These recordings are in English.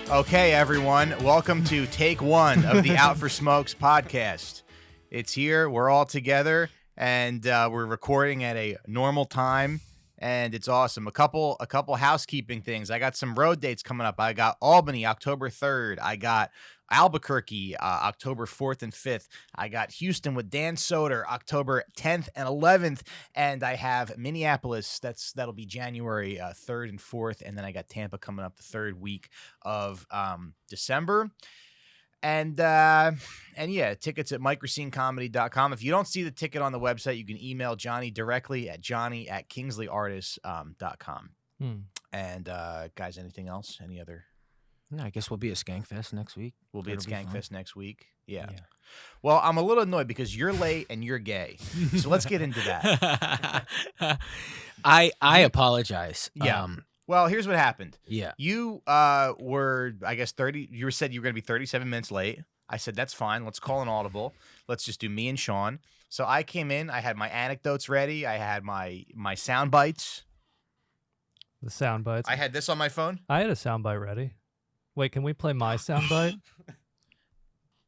Okay, everyone, welcome to take one of the Out for Smokes podcast. It's here, we're all together, and we're recording at a normal time, and it's awesome. A couple housekeeping things. I got some road dates coming up. I got Albany, October 3rd. I got Albuquerque, October 4th and 5th. I got Houston with Dan Soder, October 10th and 11th. And I have Minneapolis, that'll be January 3rd and 4th. And then I got Tampa coming up the third week of December. And yeah, tickets at MikeRacineComedy.com. If you don't see the ticket on the website, you can email Johnny directly at johnny@kingsleyartists.com. And guys, anything else? Any other? No, I guess we'll be at Skankfest next week. We'll be at Skankfest next week. Yeah. Well, I'm a little annoyed because you're late and you're gay. So let's get into that. I apologize. Yeah. Well, here's what happened. Yeah. You were, I guess, 30. You said you were going to be 37 minutes late. I said, that's fine. Let's call an audible. Let's just do me and Sean. So I came in. I had my anecdotes ready. I had my sound bites. The sound bites. I had this on my phone. I had a sound bite ready. Wait, can we play my sound bite?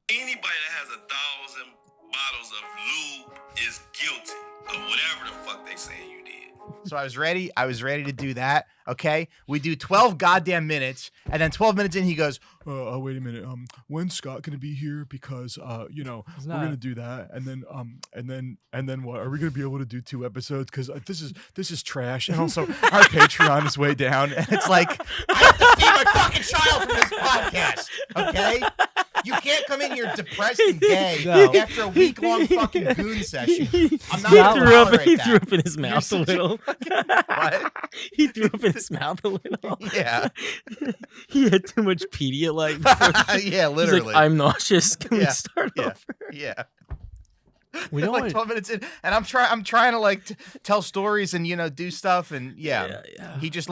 Anybody that has 1,000 bottles of lube is guilty of whatever the fuck they saying you did. So I was ready. I was ready to do that. Okay. We do 12 goddamn minutes. And then 12 minutes in, he goes, wait a minute. When's Scott going to be here? Because, we're going to do that. And then what? Are we going to be able to do 2 episodes? Because this is trash. And also our Patreon is way down. And it's like, I have to feed my fucking child from this podcast. Okay. You can't come in here depressed and gay after a week-long fucking goon session. I'm not going to tolerate that. He threw up in his mouth a little. What? He threw up in his mouth a little. Yeah. He had too much Pedialyte. Yeah, literally. He's like, I'm nauseous. Can we start over? Yeah. We don't like 12 minutes in, and I'm trying to like tell stories and do stuff, and yeah. He just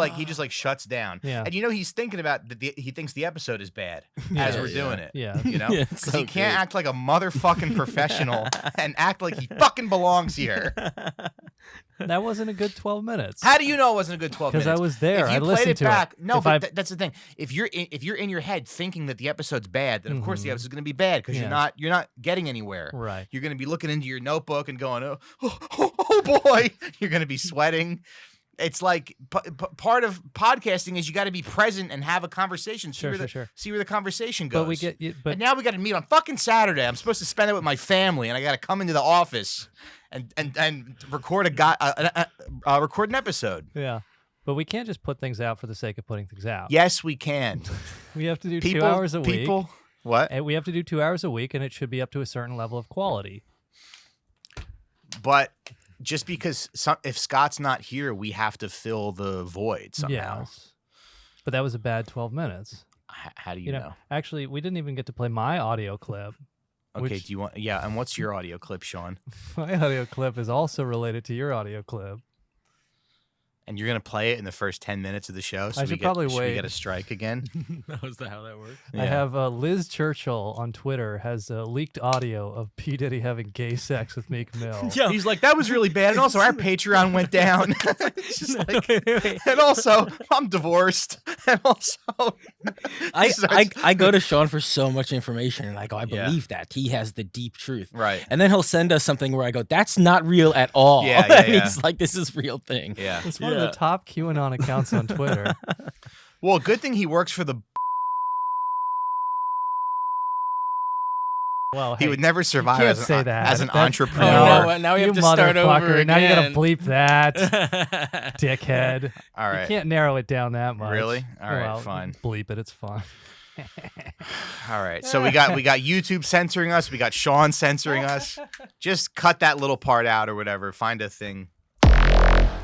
shuts down. Yeah. And he's thinking about he thinks the episode is bad as we're doing it. Yeah. Because so he can't act like a motherfucking professional and act like he fucking belongs here. That wasn't a good 12 minutes. How do you know it wasn't a good 12 minutes? Because I was there. If you I played listened it to back, it. no, but that's the thing. If you're in your head thinking that the episode's bad, then of course the episode's going to be bad because you're not getting anywhere. Right. You're going to be looking into your notebook and going, oh boy, you're going to be sweating. It's like part of podcasting is you got to be present and have a conversation. See where the conversation goes. But and now we got to meet on fucking Saturday. I'm supposed to spend it with my family, and I got to come into the office and record record an episode. Yeah. But we can't just put things out for the sake of putting things out. Yes, we can. We have to do 2 hours a week. What? And we have to do 2 hours a week, and it should be up to a certain level of quality. But just because if Scott's not here, we have to fill the void somehow. Yes. But that was a bad 12 minutes. How do you know? Actually, we didn't even get to play my audio clip. Okay, do you want... Yeah, and what's your audio clip, Sean? My audio clip is also related to your audio clip. And you're going to play it in the first 10 minutes of the show? So I should probably wait. Should we get a strike again? Is that how that works? Yeah. I have Liz Churchill on Twitter has leaked audio of P Diddy having gay sex with Meek Mill. Yeah. He's like, that was really bad. And also, our Patreon went down. It's just like, and also, I'm divorced. And also, I go to Sean for so much information, and I go, I believe that. He has the deep truth. Right. And then he'll send us something where I go, that's not real at all. Yeah, And he's like, this is real thing. Yeah. It's one of the top QAnon accounts on Twitter. Well, good thing he works for the... Well, he would never survive as an entrepreneur. Oh, now we have to start over again. Now you got to bleep that, dickhead. All right. You can't narrow it down that much. Really? All right, fine. Bleep it. It's fine. All right. So we got YouTube censoring us. We got Sean censoring us. Just cut that little part out or whatever. Find a thing.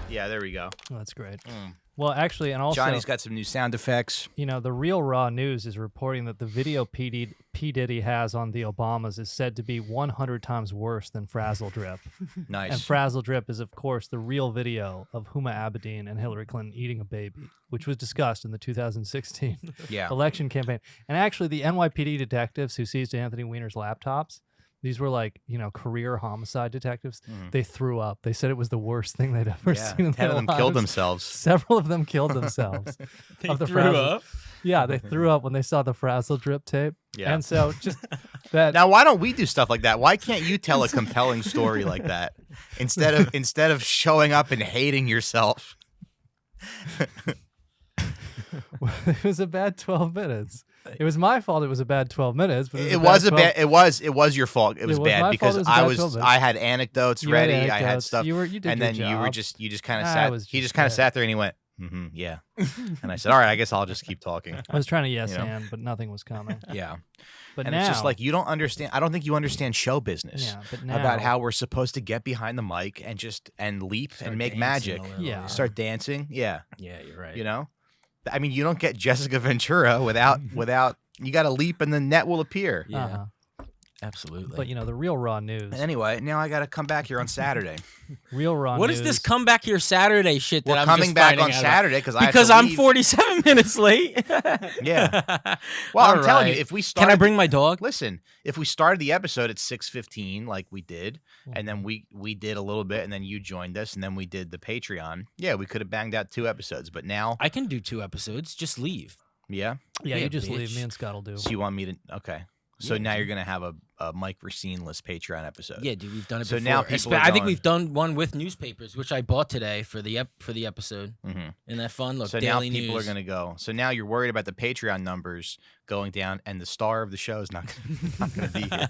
Yeah, there we go. Oh, that's great. Well, actually, and also... Johnny's got some new sound effects. The Real Raw News is reporting that the video P Diddy has on the Obamas is said to be 100 times worse than Frazzle Drip. Nice. And Frazzle Drip is, of course, the real video of Huma Abedin and Hillary Clinton eating a baby, which was discussed in the 2016 election campaign. And actually, the NYPD detectives who seized Anthony Weiner's laptops, these were career homicide detectives. They threw up. They said it was the worst thing they'd ever seen in their lives. 10 of them killed themselves. Several of them killed themselves. They threw up? Yeah, they threw up when they saw the frazzle drip tape. Yeah. And so just that. Now, why don't we do stuff like that? Why can't you tell a compelling story like that instead of showing up and hating yourself? It was a bad 12 minutes. It was my fault. It was a bad 12 minutes. But It was your fault. It was bad because I had anecdotes ready. I had stuff. You did and your then job. you just kind of sat. He just kind of sat there and he went, yeah. And I said, all right, I guess I'll just keep talking. I was trying to hand, but nothing was coming. Yeah. But and now, it's just like you don't understand. I don't think you understand show business. Yeah, but now, about how we're supposed to get behind the mic and leap and make magic. Yeah. Start dancing. Yeah. Yeah, you're right. You know? I mean, you don't get Jessica Ventura without you got to leap and the net will appear. Yeah. Absolutely. But the real raw news. Anyway, now I got to come back here on Saturday. Real raw What news. is this come back here Saturday shit that We're I'm coming just back finding on out Saturday about? because I'm 47 minutes late. Yeah. Well, I'm telling you, if we start, can I bring my dog? Listen, if we started the episode at 6:15 like we did, and then we did a little bit, and then you joined us, and then we did the Patreon. Yeah, we could have banged out 2 episodes, but now I can do 2 episodes. Just leave. Yeah. Yeah, you just bitch. leave. Me and Scott will do. So you want me to? Okay. So Yeah, now you're gonna have a Mike Recine-less Patreon episode. Yeah, dude, we've done it So before. now people are I think going- we've done one with newspapers, which I bought today for the episode. Mm-hmm. Isn't that fun? Look, So now Daily people News. are gonna go. So now you're worried about the Patreon numbers going down, and the star of the show is not gonna be here.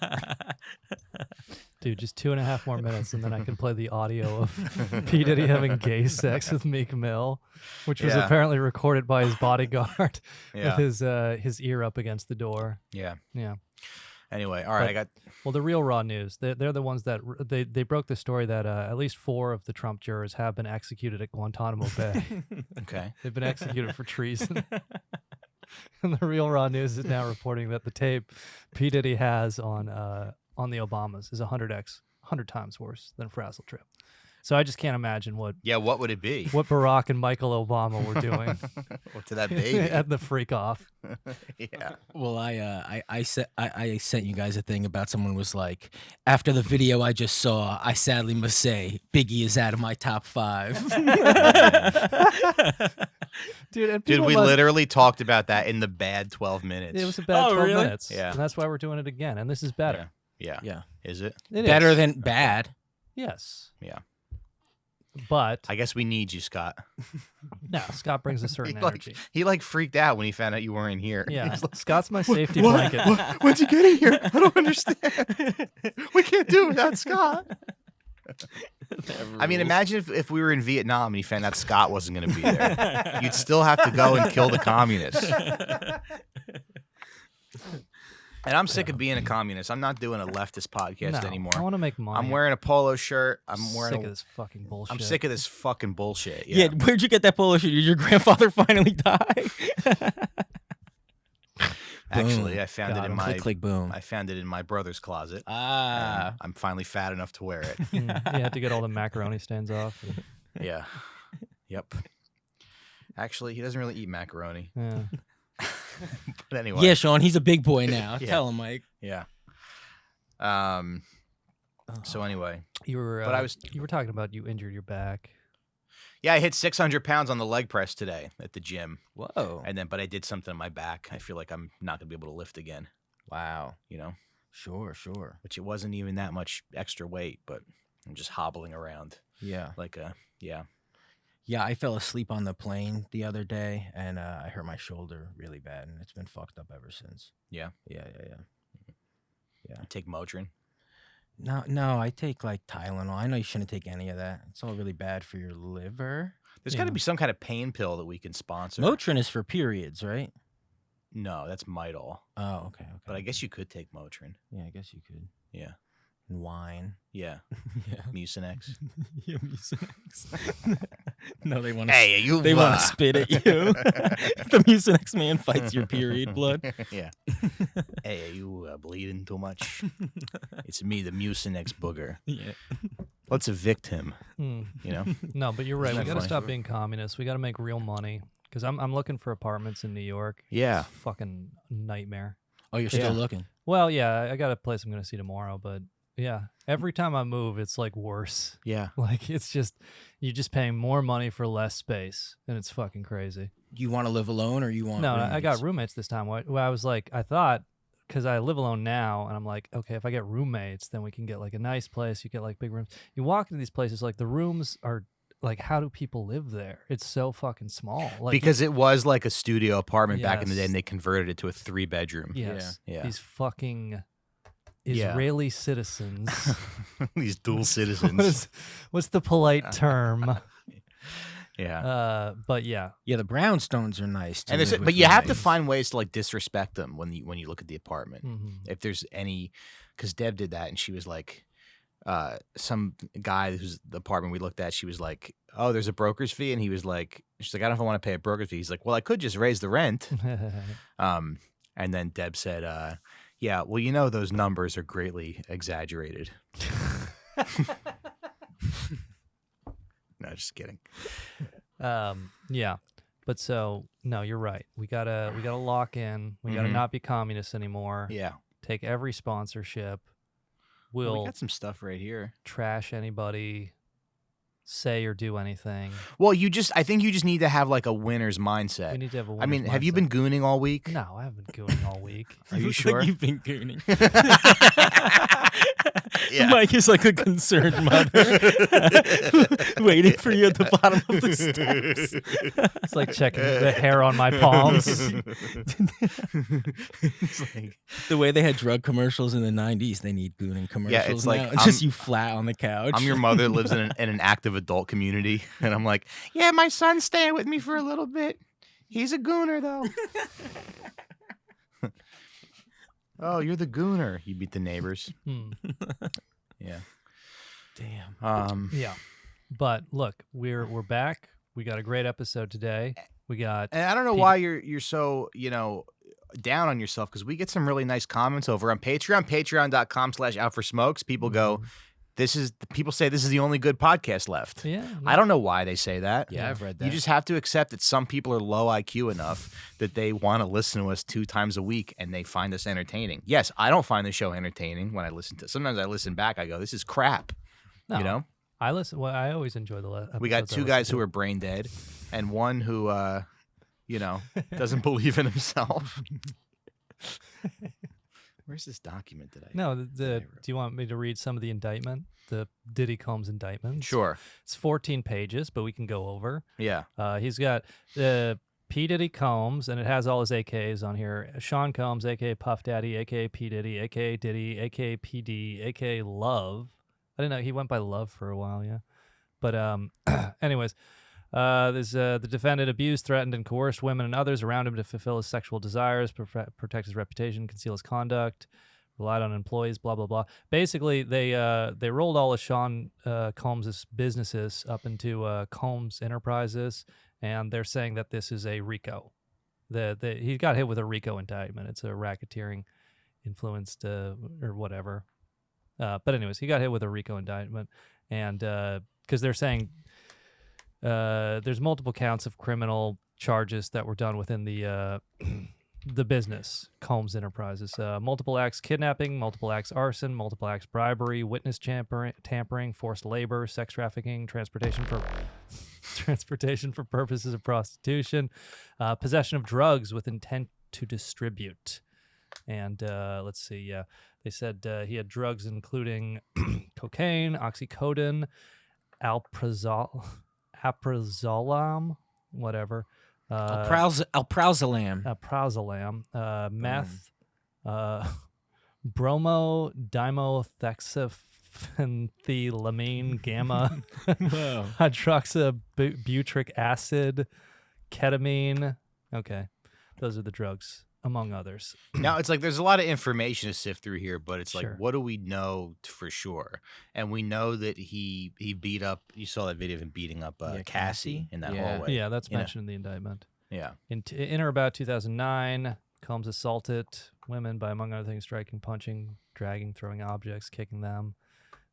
Dude, just 2.5 more minutes, and then I can play the audio of P Diddy having gay sex with Meek Mill, which was apparently recorded by his bodyguard with his ear up against the door. Yeah. Yeah. Anyway, all right. Well, the real raw news. They're the ones that they broke the story that at least 4 of the Trump jurors have been executed at Guantanamo Bay. Okay. They've been executed for treason. And the real raw news is now reporting that the tape P Diddy has on the Obamas is 100 times worse than Frazzle Trip. So I just can't imagine what would it be? what Barack and Michael Obama were doing To that baby at the freak off. Yeah. Well, I sent you guys a thing about someone was like, after the video I just saw, I sadly must say Biggie is out of my top 5. Dude, we literally talked about that in the bad 12 minutes. It was a bad 12 really? minutes. Yeah. And that's why we're doing it again. And this is better. Yeah. Is it? It Better is. than bad. Yes. Yeah. But I guess we need you, Scott. no, Scott brings a certain energy. He freaked out when he found out you weren't here. Yeah, He's like, Scott's my safety blanket. When's he getting here? I don't understand. We can't do it without Scott. I mean, imagine if we were in Vietnam and he found out Scott wasn't going to be there. You'd still have to go and kill the communists. And I'm sick of being a communist. I'm not doing a leftist podcast anymore. I want to make money. I'm wearing a polo shirt. I'm sick of this fucking bullshit. I'm sick of this fucking bullshit. Yeah, where'd you get that polo shirt? Did your grandfather finally die? Actually, I found it in my click boom. I found it in my brother's closet. Ah, I'm finally fat enough to wear it. You have to get all the macaroni stains off. Yeah. Yep. Actually, he doesn't really eat macaroni. Yeah. But anyway. yeah, Sean, he's a big boy now. Yeah. Tell him, Mike. Yeah. So anyway, You were. But You were talking about you injured your back. yeah, I hit 600 pounds on the leg press today at the gym, Whoa. but I did something on my back. I feel like I'm not gonna be able to lift again. Wow. You know, Sure. which it wasn't even that much extra weight, but I'm just hobbling around Yeah. Yeah, I fell asleep on the plane the other day, and I hurt my shoulder really bad, and it's been fucked up ever since. Yeah. Yeah. You take Motrin. No, I take like Tylenol. I know you shouldn't take any of that. It's all really bad for your liver. There's got to be some kind of pain pill that we can sponsor. Motrin is for periods, right? No, that's Midol. Oh, okay. But I guess you could take Motrin. Yeah, I guess you could. Yeah. And wine. Yeah. Yeah. Mucinex. Yeah, Mucinex. No, they want to. Hey, you. They want to spit at you. The Mucinex man fights your period blood. Yeah. Hey, are you bleeding too much? It's me, the Mucinex booger. Yeah. Let's evict him. Hmm. You know. No, but you're right. Isn't We that got to funny? stop being communists. We got to make real money. Because I'm looking for apartments in New York. Yeah. It's a fucking nightmare. Oh, you're still looking. Well, yeah, I got a place I'm going to see tomorrow, but Yeah. Every time I move, it's like worse. Yeah. Like it's just you're just paying more money for less space, and it's fucking crazy. You want to live alone, or you want? No, roommates? I got roommates this time. Well, I was like, I thought because I live alone now, and I'm like, okay, if I get roommates, then we can get like a nice place. You get like big rooms. You walk into these places, like the rooms are like, how do people live there? It's so fucking small. Like because it was like a studio apartment back in the day, Yes. and they converted it to a 3-bedroom. yes, Yeah. these fucking Yeah. Israeli citizens. These dual citizens. What's the polite term? Yeah. But yeah, Yeah, the brownstones are nice. To And live there's, with but you have to roommates. find ways to like disrespect them when you look at the apartment. Mhm. If there's any, because Deb did that, and she was like, some guy who's the apartment we looked at, she was like, "Oh, there's a broker's fee," and he was like, "She's like, I don't know if I want to pay a broker's fee." He's like, "Well, I could just raise the rent." And then Deb said, "Yeah, well, you know, those numbers are greatly exaggerated." No, just kidding. Yeah, but so no, you're right. We gotta lock in. We gotta Mhm. not be communists anymore. Yeah. Take every sponsorship. Well, We'll we got some stuff right here. trash anybody. Say or do anything. Well, I think you just need to have like a winner's mindset. We need to have a. I mean, winner's have you mindset. been gooning all week? No, I haven't been gooning all week. Are you Looks sure? Like you've been gooning. Yeah. Mike is like a concerned mother, waiting for you at the bottom of the steps. It's like checking the hair on my palms. It's like, The way they had drug commercials in the '90s, they need gooning commercials. it's like, now. It's just you flat on the couch. I'm your mother, lives in an active adult community, and I'm like, yeah, my son's staying with me for a little bit. He's a gooner though. Oh, you're the gooner. You beat the neighbors. Hmm. Yeah. Damn. Yeah, but look, we're back. We got a great episode today. We got And I don't know why you're so, down on yourself, because we get some really nice comments over on Patreon, patreon.com/outforsmokes. People go, people say this is the only good podcast left. yeah. I don't know why they say that. Yeah, I've read that. You just have to accept that some people are low IQ enough that they want to listen to us 2 times a week and they find us entertaining. Yes, I don't find the show entertaining when I listen to. Sometimes I listen back, I go, this is crap. No, You know? I listen. Well, I always enjoy the episodes. We got 2 I guys listen who to. are brain dead and one who doesn't believe in himself. Where's this document that I No, that I do wrote? you want me to read some of the indictment? The Diddy Combs indictment? Sure. It's 14 pages, but we can go over. Yeah. He's got P Diddy Combs, and it has all his AKs on here. Sean Combs, aka Puff Daddy, aka P Diddy, aka Diddy, aka PD, aka Love. I didn't know he went by Love for a while, yeah. But anyways, there's the defendant abused, threatened, and coerced women and others around him to fulfill his sexual desires, protect his reputation, conceal his conduct, relied on employees, blah blah blah. Basically, they rolled all of Sean Combs' businesses up into Combs Enterprises, and they're saying that this is a RICO. He got hit with a RICO indictment. It's a racketeering influenced or whatever. But anyways, he got hit with a RICO indictment, and because they're saying there's multiple counts of criminal charges that were done within the business, Combs Enterprises. Multiple acts kidnapping, multiple acts arson, multiple acts bribery, witness tampering, forced labor, sex trafficking, transportation for purposes of prostitution, possession of drugs with intent to distribute. And let's see, yeah, they said he had drugs including cocaine, oxycodone, alprazolam, whatever. Alprazolam. Alprazolam, meth, bromodimethylphenethylamine gamma, Wow. hydroxybutyric acid, ketamine. Okay, those are the drugs, among others. Now, it's like there's a lot of information to sift through here, but it's like, Sure. what do we know for sure? And we know that he beat up, you saw that video of him beating up Yeah, Cassie in that Yeah. hallway. Yeah, that's You know. mentioned in the indictment. Yeah. In or about 2009, Combs assaulted women by, among other things, striking, punching, dragging, throwing objects, kicking them.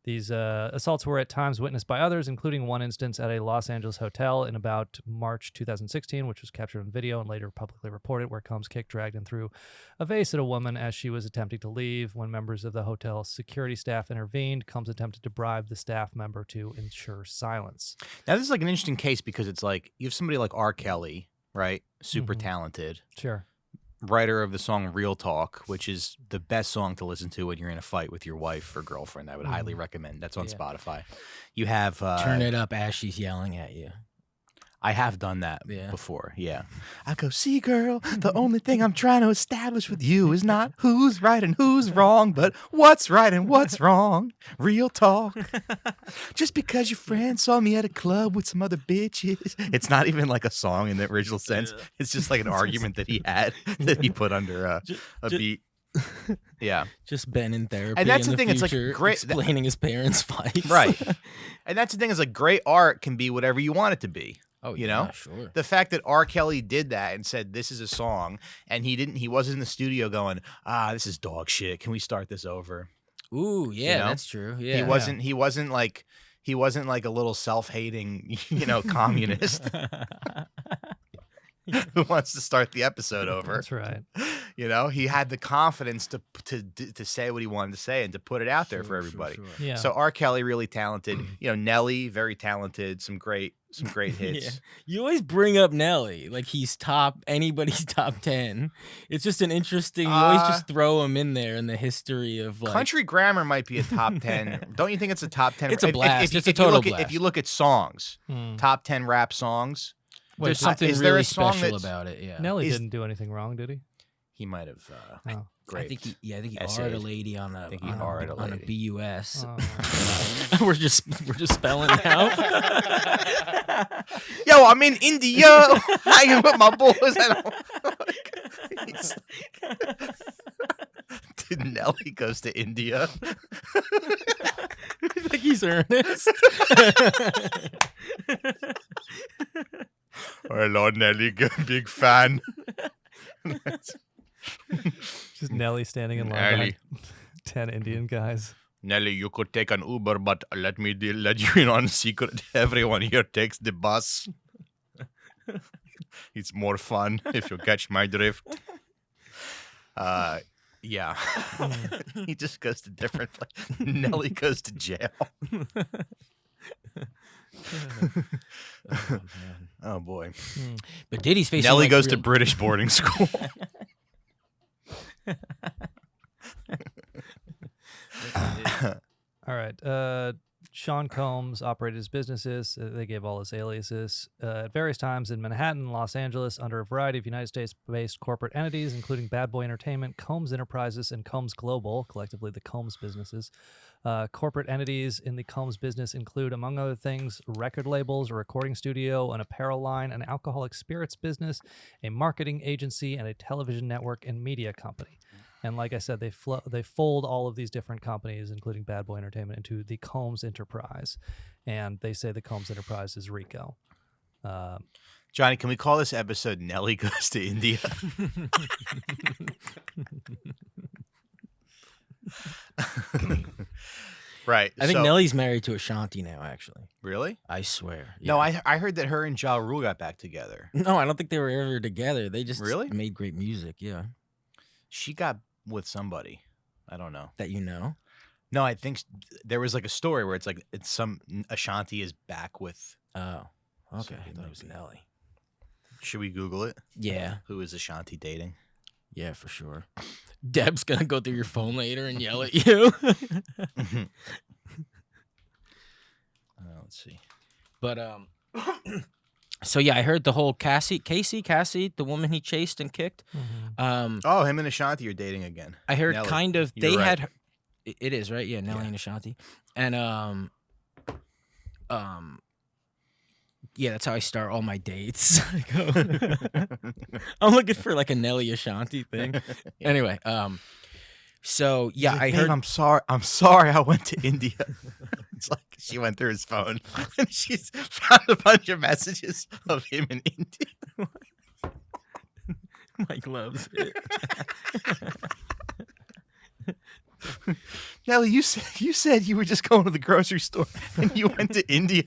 These assaults were at times witnessed by others, including one instance at a Los Angeles hotel in about March 2016, which was captured on video and later publicly reported, where Combs kicked, dragged, and threw a vase at a woman as she was attempting to leave. When members of the hotel's security staff intervened, Combs attempted to bribe the staff member to ensure silence. Now, this is like an interesting case because it's like you have somebody like R. Kelly, right? Super talented. Sure. Writer of the song Real Talk, which is the best song to listen to when you're in a fight with your wife or girlfriend. I would highly recommend. That's on Spotify. You have Turn It Up as she's yelling at you. I have done that before. Yeah. I go, see, girl, the only thing I'm trying to establish with you is not who's right and who's wrong, but what's right and what's wrong. Real talk. Just because your friend saw me at a club with some other bitches. It's not even like a song in the original sense. Yeah. It's just like an argument that he had that he put under a beat. Yeah. Just Ben in therapy. And that's in the thing. It's like great explaining his parents' fights. Right. And that's the thing is like great art can be whatever you want it to be. Oh, you know, sure. The fact that R. Kelly did that and said this is a song, and he wasn't in the studio going, this is dog shit. Can we start this over? Ooh, yeah, you know? That's true. Yeah, he wasn't like a little self-hating, communist who wants to start the episode over. That's right. He had the confidence to say what he wanted to say and to put it out there for everybody. Sure. Yeah. So R. Kelly really talented. Nelly very talented. Some great hits. Yeah. You always bring up Nelly like he's anybody's top 10. It's just an interesting. You always just throw him in there in the history of like Country Grammar might be a top 10. Don't you think it's a top 10? It's a blast. It's a total blast. If you look at songs, top 10 rap songs. There's something really special about it. Yeah. Nelly didn't do anything wrong, did he? He might have. I think he R-ed a lady on a BUS. Oh. we're just spelling it out. Yo, I'm in India. Hanging with my boys. Dude, Nelly goes to India. I think he's earnest. Hello, Nelly. Big fan. Just Nelly standing in line behind 10 Indian guys. Nelly, you could take an Uber, but let you in on secret. Everyone here takes the bus. It's more fun if you catch my drift. Yeah. He just goes to different places. Nelly goes to jail. Oh boy. But Diddy's facing Nelly goes to British boarding school. All right. Sean Combs operated his businesses. They gave all his aliases at various times in Manhattan and Los Angeles under a variety of United States-based corporate entities, including Bad Boy Entertainment, Combs Enterprises, and Combs Global, collectively the Combs businesses. Corporate entities in the Combs business include, among other things, record labels, a recording studio, an apparel line, an alcoholic spirits business, a marketing agency, and a television network and media company. And like I said, they fold all of these different companies, including Bad Boy Entertainment, into the Combs Enterprise. And they say the Combs Enterprise is RICO. Johnny, can we call this episode Nelly Goes to India? Right. I think Nelly's married to Ashanti now, actually. Really? I swear. Yeah. No, I heard that her and Ja Rule got back together. No, I don't think they were ever together. They just really made great music, yeah. She got with somebody. I don't know. That you know? No, I think there was like a story where it's some Ashanti is back with. Oh, okay. I thought it was Nelly. Should we Google it? Yeah. Who is Ashanti dating? Yeah, for sure. Deb's gonna go through your phone later and yell at you. Let's see. But so yeah, I heard the whole Cassie, the woman he chased and kicked. Mm-hmm. Him and Ashanti are dating again. I heard Nelly. kind of You're right. had. It is right, yeah. Nelly and Ashanti, and yeah, that's how I start all my dates. I'm looking for like a Nelly Ashanti thing. Anyway, so yeah, like, I heard. I'm sorry. I went to India. It's like she went through his phone and she's found a bunch of messages of him in India. Mike loves it. Nelly, you said you were just going to the grocery store and you went to India.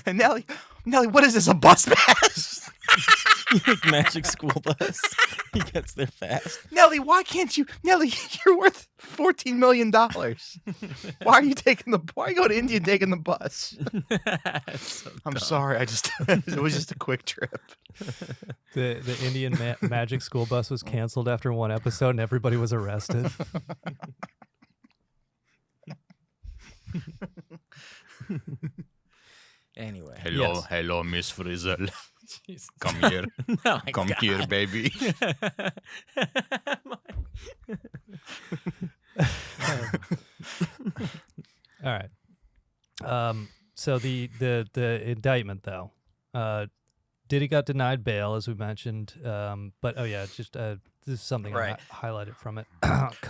And Nelly, what is this, a bus pass? Magic school bus. He gets there fast. Nelly, why can't you? Nelly, you're worth $14 million. Why are you going to India and taking the bus? So I'm dumb. sorry. It was just a quick trip. The Indian magic school bus was canceled after one episode and everybody was arrested. Anyway. Hello, Miss Frizzle. Jesus. Come here. Oh my Come God. here, baby. All right. So the indictment though, Diddy got denied bail as we mentioned. But this is something Right. I highlighted from it.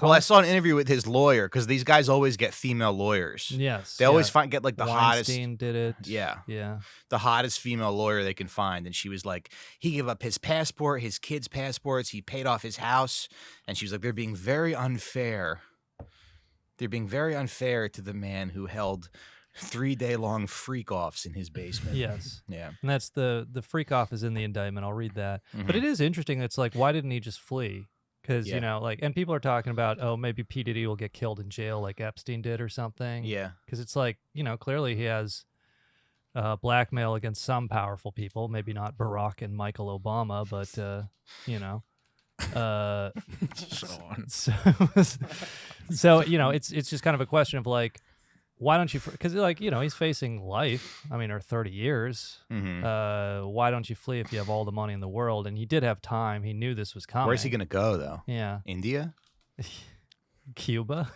Well, I saw an interview with his lawyer because these guys always get female lawyers. Yes, They always get like the Weinstein hottest. did it. Yeah. The hottest female lawyer they can find. And she was like, he gave up his passport, his kids' passports, he paid off his house. And she was like, they're being very unfair. They're being very unfair to the man who held 3-day-long freak-offs in his basement. Yes. Yeah. And that's the freak off is in the indictment. I'll read that. But it is interesting. It's like, why didn't he just flee? Because, Yeah. you know, like, and people are talking about, oh, maybe P Diddy will get killed in jail like Epstein did or something. Yeah. Because it's like, you know, clearly he has blackmail against some powerful people, maybe not Barack and Michael Obama, but, you know. So, you know, it's just kind of a question of like, why don't you, because like, you know, he's facing life, I mean, or 30 years. Why don't you flee if you have all the money in the world? And he did have time. He knew this was coming. Where's he going to go, though? Yeah. India? Cuba?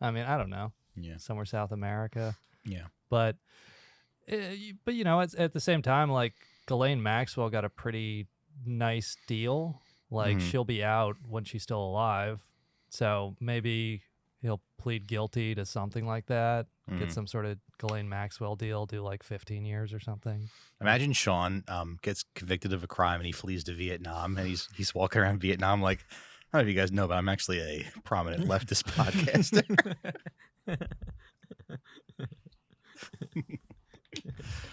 I mean, I don't know. Yeah. Somewhere South America. Yeah. But you know, at the same time, like, Ghislaine Maxwell got a pretty nice deal. Like, she'll be out when she's still alive. So maybe he'll plead guilty to something like that, get some sort of Ghislaine Maxwell deal, do like 15 years or something. Imagine Sean gets convicted of a crime and he flees to Vietnam and he's walking around Vietnam like, I don't know if you guys know, but I'm actually a prominent leftist podcaster.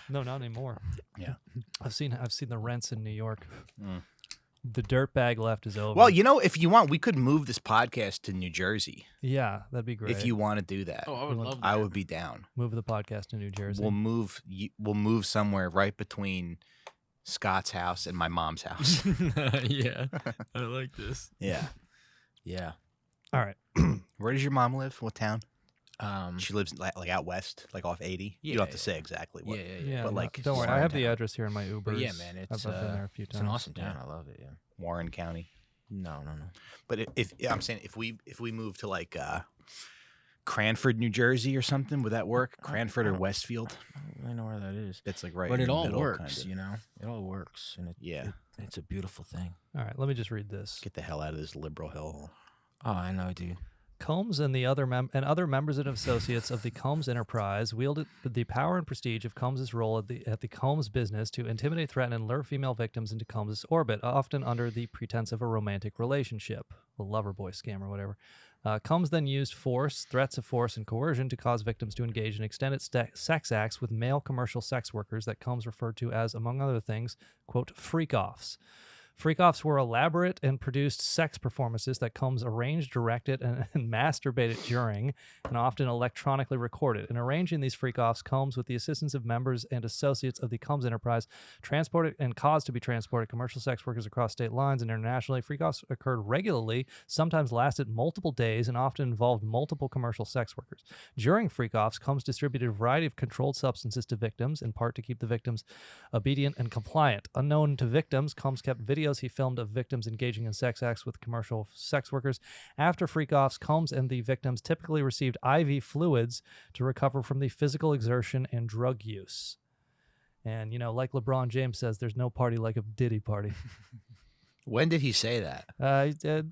No, not anymore. Yeah. I've seen the rents in New York. The dirtbag left is over. Well, you know, if you want, we could move this podcast to New Jersey. Yeah, that'd be great. If you want to do that. Oh, I would love that. I would be down. Move the podcast to New Jersey. We'll move somewhere right between Scott's house and my mom's house. Yeah. I like this. Yeah. Yeah. All right. Where does your mom live? What town? Um, She lives like out west, like off 80. You Yeah, don't have to say exactly what. Yeah, But no, like, don't worry. I Warren have the County. address here in my Ubers. but yeah, man, it's I've been there a few it's times. an awesome town. I love it. Yeah. Warren County. No. But I'm saying if we move to like Cranford, New Jersey or something, would that work? Cranford or Westfield? I don't really know where that is. That's like right. But in it the all middle, works, kinda. you know? It all works. And it's a beautiful thing. All right, let me just read this. Get the hell out of this liberal hell. Oh, I know, dude. Combs and the other members and associates of the Combs enterprise wielded the power and prestige of Combs' role at the Combs business to intimidate, threaten, and lure female victims into Combs' orbit, often under the pretense of a romantic relationship, a lover boy scam or whatever. Combs then used force, threats of force, and coercion to cause victims to engage in extended sex acts with male commercial sex workers that Combs referred to as, among other things, quote, freak-offs. Freak-offs were elaborate and produced sex performances that Combs arranged, directed, and masturbated during, and often electronically recorded. In arranging these freak-offs, Combs, with the assistance of members and associates of the Combs enterprise, transported and caused to be transported commercial sex workers across state lines and internationally. Freak-offs occurred regularly, sometimes lasted multiple days, and often involved multiple commercial sex workers. During freak-offs, Combs distributed a variety of controlled substances to victims, in part to keep the victims obedient and compliant. Unknown to victims, Combs kept videos he filmed of victims engaging in sex acts with commercial sex workers. After freak-offs, Combs and the victims typically received IV fluids to recover from the physical exertion and drug use. And, you know, like LeBron James says, there's no party like a Diddy party. When did he say that?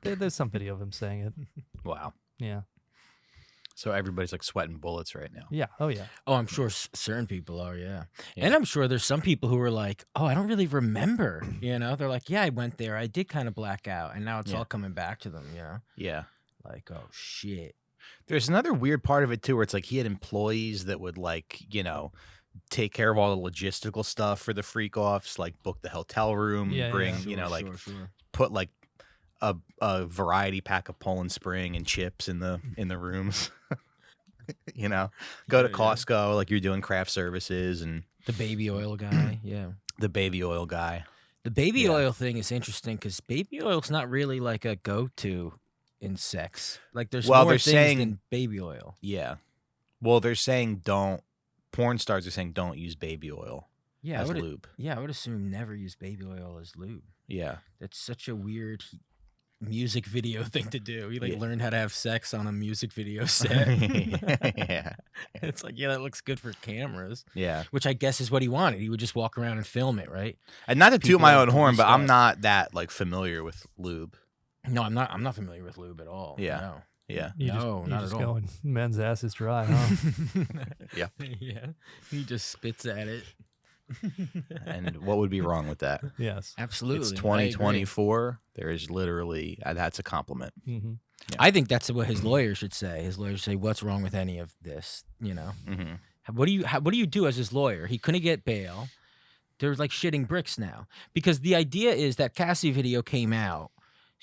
There's some video of him saying it. Wow. Yeah. So everybody's like sweating bullets right now. Yeah. Oh, yeah. Oh, I'm sure certain people are, yeah. And I'm sure there's some people who are like, oh, I don't really remember, you know? They're like, yeah, I went there. I did kind of black out. And now it's all coming back to them, you know? Yeah. Like, oh shit. There's another weird part of it too, where it's like he had employees that would like, take care of all the logistical stuff for the freak offs, like book the hotel room, bring, Sure. put like a variety pack of Poland Spring and chips in the rooms. Go to Costco, like you're doing craft services and the baby oil guy. Yeah. The baby oil guy. The baby oil thing is interesting because baby oil's not really like a go-to in sex. Like there's more things than baby oil. Yeah. Well, they're saying porn stars are saying don't use baby oil as lube. Yeah, I would assume never use baby oil as lube. Yeah. That's such a weird music video thing to do. You learn how to have sex on a music video set. Yeah. It's like, that looks good for cameras. Yeah. Which I guess is what he wanted. He would just walk around and film it, right? And not to toot my own horn, but I'm not that like familiar with lube. No, I'm not familiar with lube at all. Yeah. No. Yeah. You not just at all. going, men's ass is dry, huh? Yeah. Yeah. He just spits at it. And what would be wrong with that? Yes. Absolutely. It's 2024. There is literally, that's a compliment. Mm-hmm. Yeah. I think that's what his lawyer should say. His lawyer should say, what's wrong with any of this? Mm-hmm. What do you do as his lawyer? He couldn't get bail. They're like shitting bricks now. Because the idea is that Cassie video came out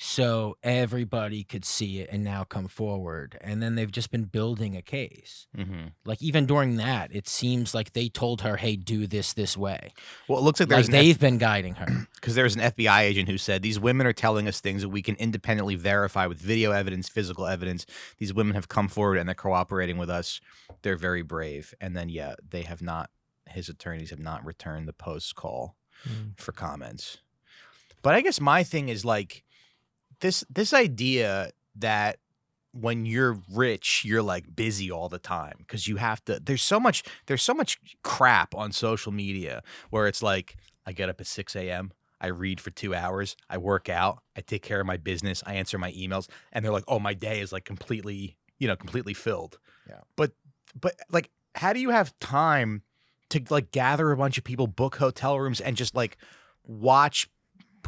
so everybody could see it and now come forward. And then they've just been building a case. Mm-hmm. Like even during that, it seems like they told her, hey, do this way. Well, it looks like they've been guiding her. Because there's an FBI agent who said, these women are telling us things that we can independently verify with video evidence, physical evidence. These women have come forward and they're cooperating with us. They're very brave. And then, they have not, his attorneys have not returned the post call for comments. But I guess my thing is like, this idea that when you're rich, you're like busy all the time because you have to. There's so much crap on social media where it's like I get up at 6 a.m. I read for 2 hours. I work out. I take care of my business. I answer my emails, and they're like, "Oh, my day is like completely filled." Yeah. But like, how do you have time to like gather a bunch of people, book hotel rooms, and just like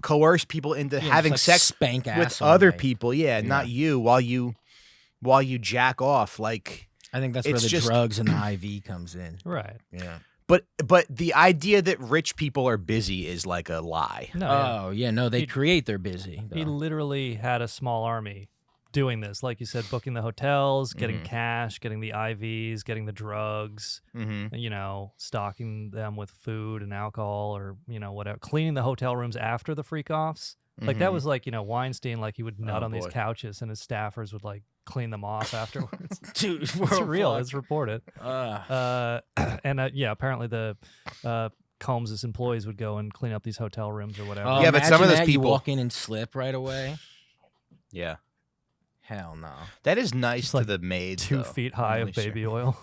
coerce people into having sex spank ass with other people, not you, while you jack off. Like I think that's where the drugs and the IV comes in. Right. Yeah. But the idea that rich people are busy is like a lie. No. No, they create their busy. He literally had a small army doing this, like you said, booking the hotels, getting cash, getting the IVs, getting the drugs, stocking them with food and alcohol or, whatever, cleaning the hotel rooms after the freak offs. Like that was like, Weinstein, like he would nut on these couches and his staffers would like clean them off afterwards. Dude, it's real. It's reported. Apparently the Combs' employees would go and clean up these hotel rooms or whatever. But some of those people you walk in and slip right away. Yeah. Hell no. That is nice it's to like the maids. 2 feet high of baby oil.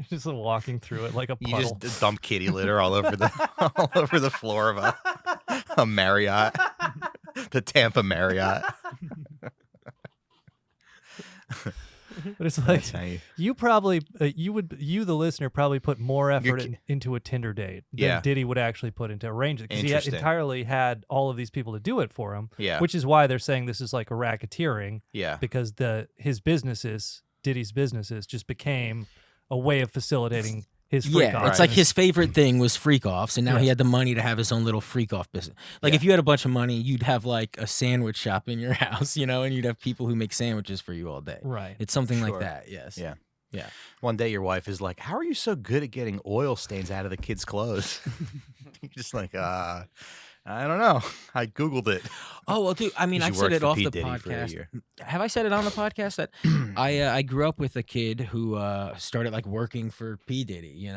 Just walking through it like a puddle. You just dump kitty litter all over the floor of a Marriott, the Tampa Marriott. But it's like you probably you the listener probably put more effort into a Tinder date than Diddy would actually put into arranging because he entirely had all of these people to do it for him. Yeah, which is why they're saying this is like a racketeering. Yeah, because Diddy's businesses just became a way of facilitating his freak off. It's like his favorite thing was freak offs, and now he had the money to have his own little freak off business. Like if you had a bunch of money, you'd have like a sandwich shop in your house, and you'd have people who make sandwiches for you all day. Right. It's something like that. Yes. Yeah. Yeah. One day your wife is like, "How are you so good at getting oil stains out of the kids' clothes?" You're just like, I don't know. I Googled it. Oh, well, dude, I mean, I've said it off the podcast. Have I said it on the podcast that I grew up with a kid who started like working for P Diddy,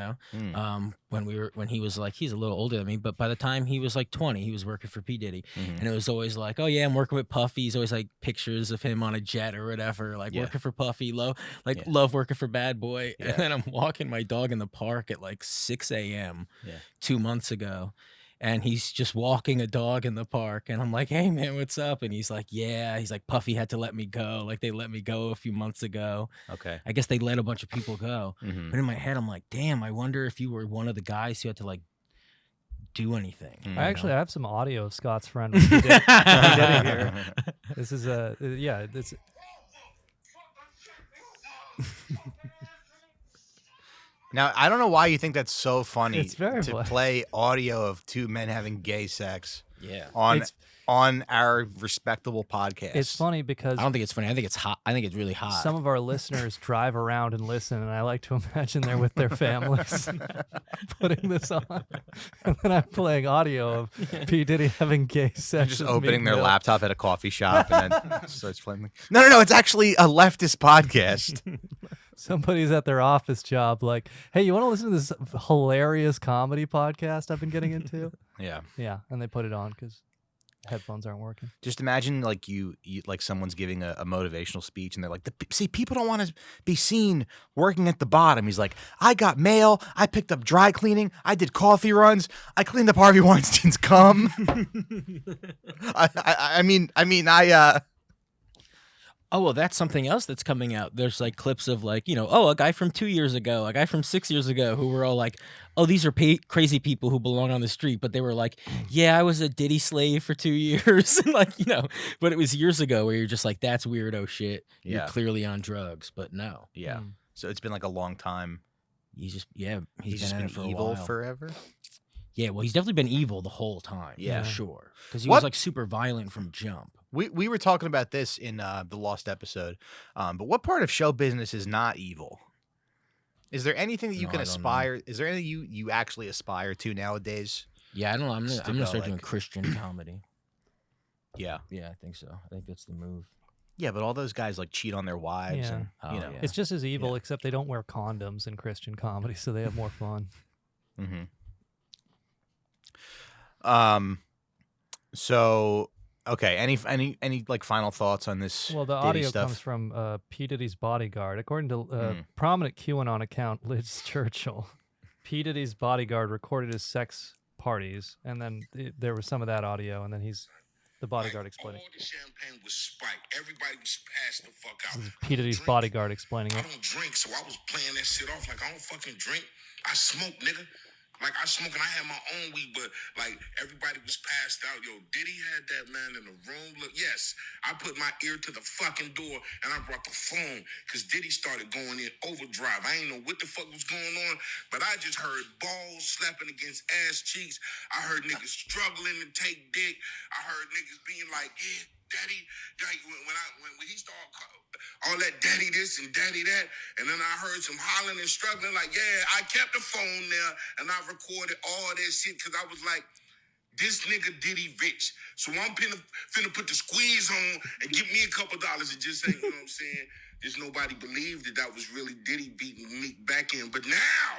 when he was like, he's a little older than me, but by the time he was like 20, he was working for P Diddy. And it was always like, oh yeah, I'm working with Puffy. He's always like pictures of him on a jet or whatever, like working for Puffy, love working for Bad Boy. Yeah. And then I'm walking my dog in the park at like 6 a.m. 2 months ago. And he's just walking a dog in the park. And I'm like, hey, man, what's up? And he's like, yeah. He's like, Puffy had to let me go. Like, they let me go a few months ago. Okay. I guess they let a bunch of people go. But in my head, I'm like, damn, I wonder if you were one of the guys who had to, like, do anything. I have some audio of Scott's friend with P Diddy here. This is it's. Now, I don't know why you think that's so funny It's very to funny. play audio of two men having gay sex Yeah. on our respectable podcast. It's funny because I don't think it's funny. I think it's hot. I think it's really hot. some of our listeners drive around and listen, and I like to imagine they're with their families putting this on. And then I'm playing audio of P. Diddy having gay sex. Just with opening Meek their Mill. laptop at a coffee shop and then starts playing. No, it's actually a leftist podcast. Somebody's at their office job like, hey, you want to listen to this hilarious comedy podcast I've been getting into? Yeah. Yeah, and they put it on because headphones aren't working. Just imagine like you like someone's giving a motivational speech and they're like, see, people don't want to be seen working at the bottom. He's like, I got mail, I picked up dry cleaning, I did coffee runs, I cleaned up Harvey Weinstein's cum. Oh, well, that's something else that's coming out. There's like clips of like, a guy from 2 years ago, a guy from 6 years ago who were all like, oh, these are crazy people who belong on the street. But they were like, yeah, I was a Diddy slave for 2 years. And like, but it was years ago where you're just like, that's weirdo shit. Yeah. You're clearly on drugs. But no. Yeah. So it's been like a long time. He's just been for evil a while. forever. Yeah, well, he's definitely been evil the whole time. Yeah. For sure. Because he was like super violent from jump. We were talking about this in the Lost episode, but what part of show business is not evil? Is there anything that you can aspire? Is there anything you actually aspire to nowadays? Yeah, I don't know. I'm gonna start doing Christian comedy. Yeah, I think so. I think that's the move. Yeah, but all those guys like cheat on their wives, Yeah. and Yeah. It's just as evil, except they don't wear condoms in Christian comedy, so they have more fun. So. Okay. Any like final thoughts on this? Well, the Diddy audio stuff? comes from P. Diddy's bodyguard. According to prominent QAnon account Liz Churchill, P. Diddy's bodyguard recorded his sex parties, and then there was some of that audio, and then the bodyguard explaining. All the champagne was spiked. Everybody was passed the fuck out. This is P. Diddy's bodyguard explaining I it. don't drink, so I was playing that shit off like I don't fucking drink. I smoke, nigga. Like, I smoke and I had my own weed, but, like, everybody was passed out. Yo, Diddy had that man in the room. Look, yes, I put my ear to the fucking door, and I brought the phone, because Diddy started going in overdrive. I ain't know what the fuck was going on, but I just heard balls slapping against ass cheeks. I heard niggas struggling to take dick. I heard niggas being like, yeah, daddy. Like, when he started all that daddy this and daddy that, and then I heard some hollering and struggling, like, yeah, I kept the phone there, and I recorded all that shit, because I was like, this nigga Diddy rich, so I'm finna put the squeeze on and give me a couple dollars and just say, you know what I'm saying, just nobody believed that was really Diddy beating me back in, but now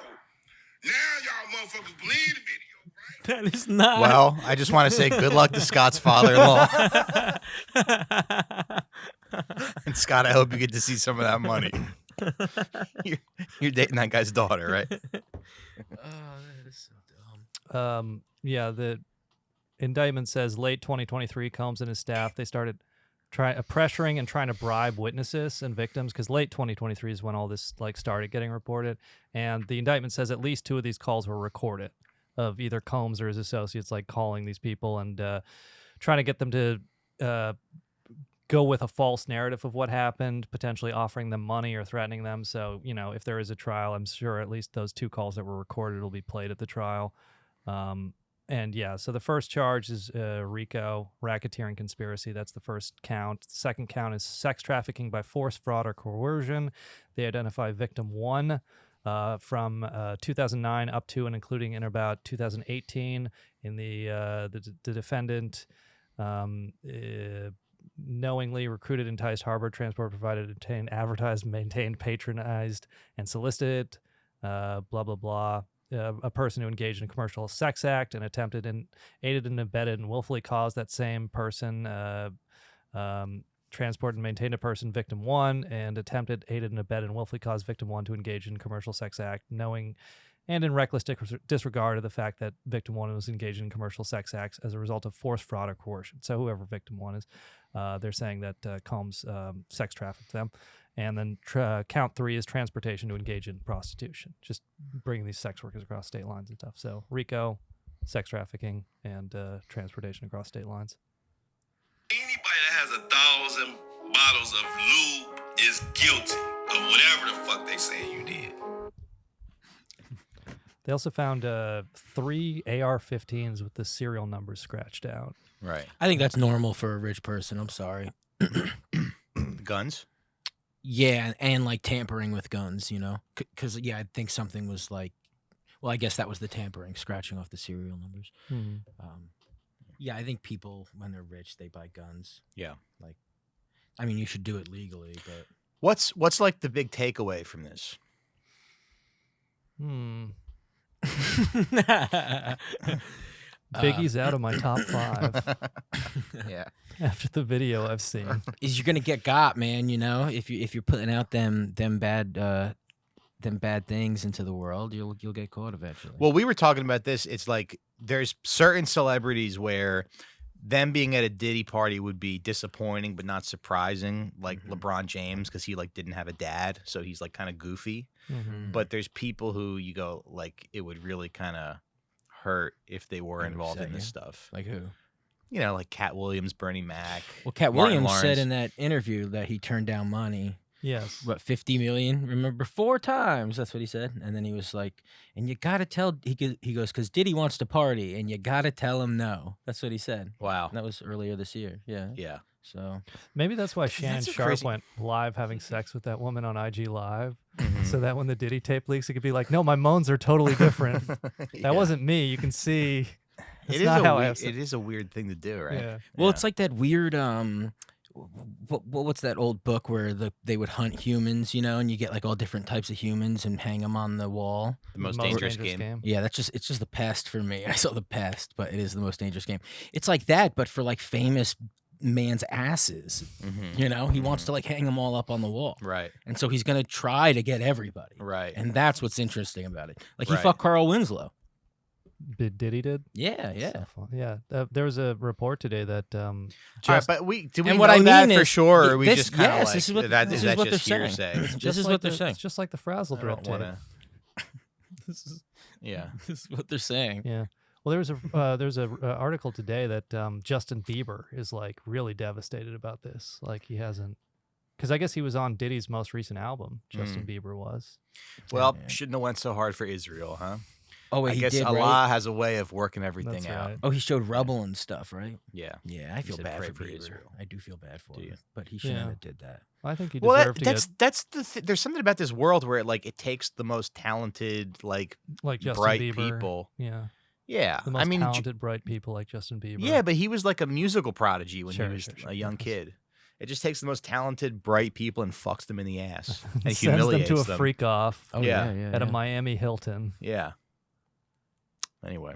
y'all motherfuckers believe the video. That is not. Well, I just want to say good luck to Scott's father-in-law. And Scott, I hope you get to see some of that money. You're dating that guy's daughter, right? That is so dumb. Yeah, the indictment says late 2023, Combs and his staff, they started pressuring and trying to bribe witnesses and victims, because late 2023 is when all this like started getting reported. And the indictment says at least 2 of these calls were recorded, of either Combs or his associates, like calling these people and trying to get them to go with a false narrative of what happened, potentially offering them money or threatening them. So, if there is a trial, I'm sure at least those 2 calls that were recorded will be played at the trial. And yeah, so the first charge is RICO, racketeering conspiracy. That's the first count. The second count is sex trafficking by force, fraud, or coercion. They identify victim 1 from 2009 up to and including in about 2018. In the defendant knowingly recruited, enticed, harbored, transported, provided, obtained, advertised, maintained, patronized, and solicited, blah, blah, blah. A person who engaged in a commercial sex act and attempted and aided and abetted and willfully caused that same person transport and maintain a person, victim 1, and attempted, aided and abetted and willfully caused victim 1 to engage in commercial sex act, knowing and in reckless disregard of the fact that victim 1 was engaged in commercial sex acts as a result of force, fraud, or coercion. So whoever victim 1 is, they're saying that Combs sex trafficked them. And then count 3 is transportation to engage in prostitution, just bringing these sex workers across state lines and stuff. So RICO, sex trafficking and transportation across state lines. Anybody that has 1,000 bottles of lube is guilty of whatever the fuck they say you did. They also found 3 AR-15s with the serial numbers scratched out. Right. I think that's normal for a rich person. I'm sorry. Guns? Yeah, and like tampering with guns, you know? Because, yeah, I think something was like, well, I guess that was the tampering, scratching off the serial numbers. Yeah, I think people, when they're rich, they buy guns. Yeah. Like, I mean, you should do it legally, but... What's like the big takeaway from this? Biggie's out of my top 5. Yeah. After the video I've seen, is you're gonna get got, man. You know, if you're putting out them bad things into the world, you'll get caught eventually. Well, we were talking about this. It's like there's certain celebrities where them being at a Diddy party would be disappointing but not surprising, like LeBron James, because he like didn't have a dad, so he's like kind of goofy. But there's people who you go like it would really kind of hurt if they were involved in this stuff. Like who? You know, like Cat Williams, Bernie Mac. Well, Cat Martin Williams Lawrence. said in that interview that he turned down money. yes. What, 50 million? Remember, 4 times. That's what he said. And then he was like, and you got to tell, he goes, because Diddy wants to party, and you got to tell him no. That's what he said. Wow. And that was earlier this year. Yeah. Yeah. So Maybe that's why Shannon so Sharp crazy. went live having sex with that woman on IG Live, so that when the Diddy tape leaks, it could be like, no, my moans are totally different. That wasn't me. You can see. It's not how I have it is a weird thing to do, right? Yeah. Well, it's like that weird what's that old book where they would hunt humans, you know, and you get like all different types of humans and hang them on the wall. The most dangerous game. Yeah, it's just the pest for me. I saw the pest, but it is the most dangerous game. It's like that, but for like famous man's asses. You know, he wants to like hang them all up on the wall. Right. And so he's gonna try to get everybody. Right. And that's what's interesting about it. Like he Right. fucked Carl Winslow. Diddy did. Yeah. So fun. Yeah. There was a report today that All right, but do we and know what I that mean for is, sure, or are we this- just kind of yes, like, this is what- that, this is is that what just they're saying. hearsay? This just is like what they're the- saying. It's just like the Frazzle I drip don't tape. wanna... Yeah. This is what they're saying. Yeah. Well, there's a article today that Justin Bieber is like really devastated about this. Like he hasn't, because I guess he was on Diddy's most recent album. Justin Bieber was. Well, Yeah. shouldn't have went so hard for Israel, huh? Oh wait, I he guess did, Allah right? has a way of working everything That's out. right. Oh, he showed rubble and stuff, right? Yeah. Yeah, I feel said bad pray for for Bieber. Israel. I do feel bad for Do him, you? but he shouldn't Yeah. have did that. I think he Well, deserved to that's the there's something about this world where it takes the most talented, like Justin bright Bieber. people. Yeah. Yeah. The most I mean, talented, bright people like Justin Bieber. yeah, but he was like a musical prodigy when Sure, he was sure, a young yes. kid. It just takes the most talented, bright people and fucks them in the ass and Sends them humiliates to a them. freak off Oh Yeah. yeah, at a yeah. Miami Hilton. Yeah. Anyway,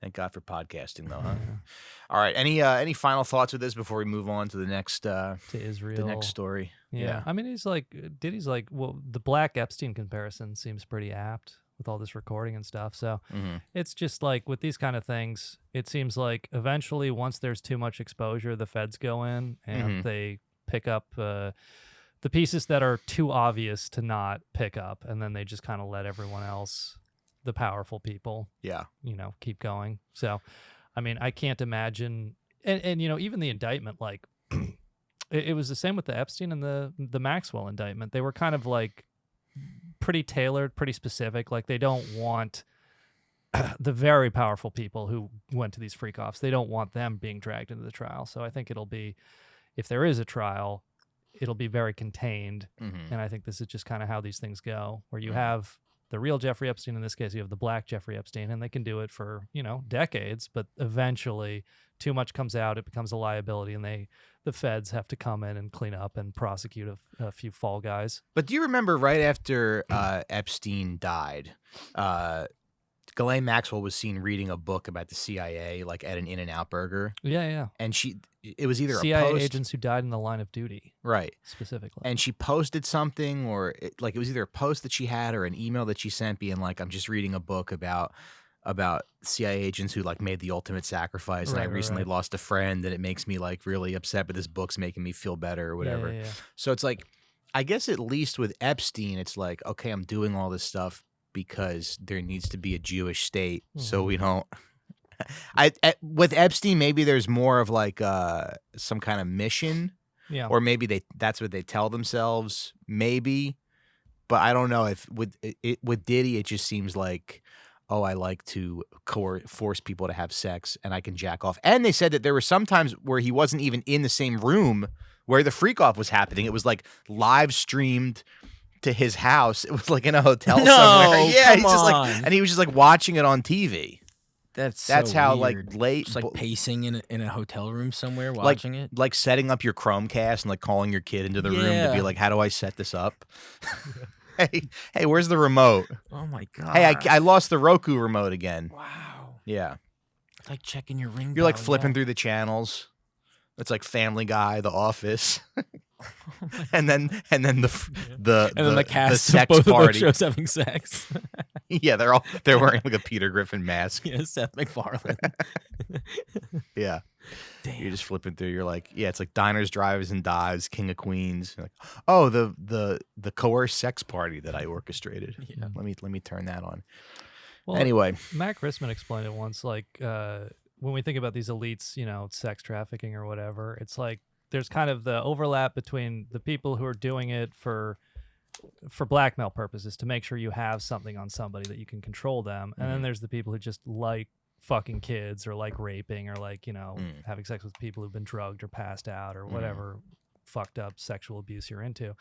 thank God for podcasting, though, huh? All right. Any final thoughts with this before we move on to the next To Israel. the next story? Yeah. I mean, Diddy's like, well, the Black Epstein comparison seems pretty apt with all this recording and stuff. So it's just like with these kind of things, it seems like eventually once there's too much exposure, the feds go in and they pick up the pieces that are too obvious to not pick up. And then they just kind of let everyone else, the powerful people, Yeah. keep going. So, I mean, I can't imagine. And even the indictment, like it was the same with the Epstein and the Maxwell indictment. They were kind of like pretty tailored, pretty specific. Like they don't want the very powerful people who went to these freak offs. They don't want them being dragged into the trial. So I think it'll be, if there is a trial, it'll be very contained. And I think this is just kind of how these things go, where you have the real Jeffrey Epstein. In this case, you have the black Jeffrey Epstein, and they can do it for, decades, but eventually too much comes out, it becomes a liability, and the feds have to come in and clean up and prosecute a few fall guys. But do you remember right after Epstein died, Ghislaine Maxwell was seen reading a book about the CIA, like at an In-N-Out Burger. Yeah. And it was either CIA a post, agents who died in the line of duty, right? specifically. And she posted something, or it was either a post that she had or an email that she sent, being like, "I'm just reading a book about CIA agents who like made the ultimate sacrifice, and I recently lost a friend, and it makes me like really upset, but this book's making me feel better or whatever." Yeah. So it's like, I guess at least with Epstein, it's like, okay, I'm doing all this stuff because there needs to be a Jewish state, so we don't With Epstein, maybe there's more of like some kind of mission, or maybe that's what they tell themselves, maybe. But I don't know if with Diddy, it just seems like, oh, I like to force people to have sex and I can jack off. And they said that there were some times where he wasn't even in the same room where the freak off was happening. It was like live streamed to his house. It was like in a hotel somewhere. Yeah, he's just like, and he was just like watching it on TV. That's so how weird. Like late, just like pacing in a hotel room somewhere watching it, like setting up your Chromecast and like calling your kid into the room to be like, how do I set this up? Hey, where's the remote? Oh my god! Hey, I lost the Roku remote again. Wow. Yeah. It's like checking your ring. You're like flipping through the channels. It's like Family Guy, The Office, and then the cast the sex of both party. Of those shows having sex. Yeah, they're wearing like a Peter Griffin mask. Yeah, Seth MacFarlane. Yeah. Damn. You're just flipping through. You're like, yeah, it's like Diners, Drives, and Dives, King of Queens. You're like, oh, the coerced sex party that I orchestrated. Yeah. Let me turn that on. Well, anyway, Matt Christman explained it once. Like when we think about these elites, sex trafficking or whatever, it's like there's kind of the overlap between the people who are doing it for blackmail purposes to make sure you have something on somebody that you can control them, and then there's the people who just like fucking kids or like raping or like having sex with people who've been drugged or passed out or whatever fucked up sexual abuse you're into.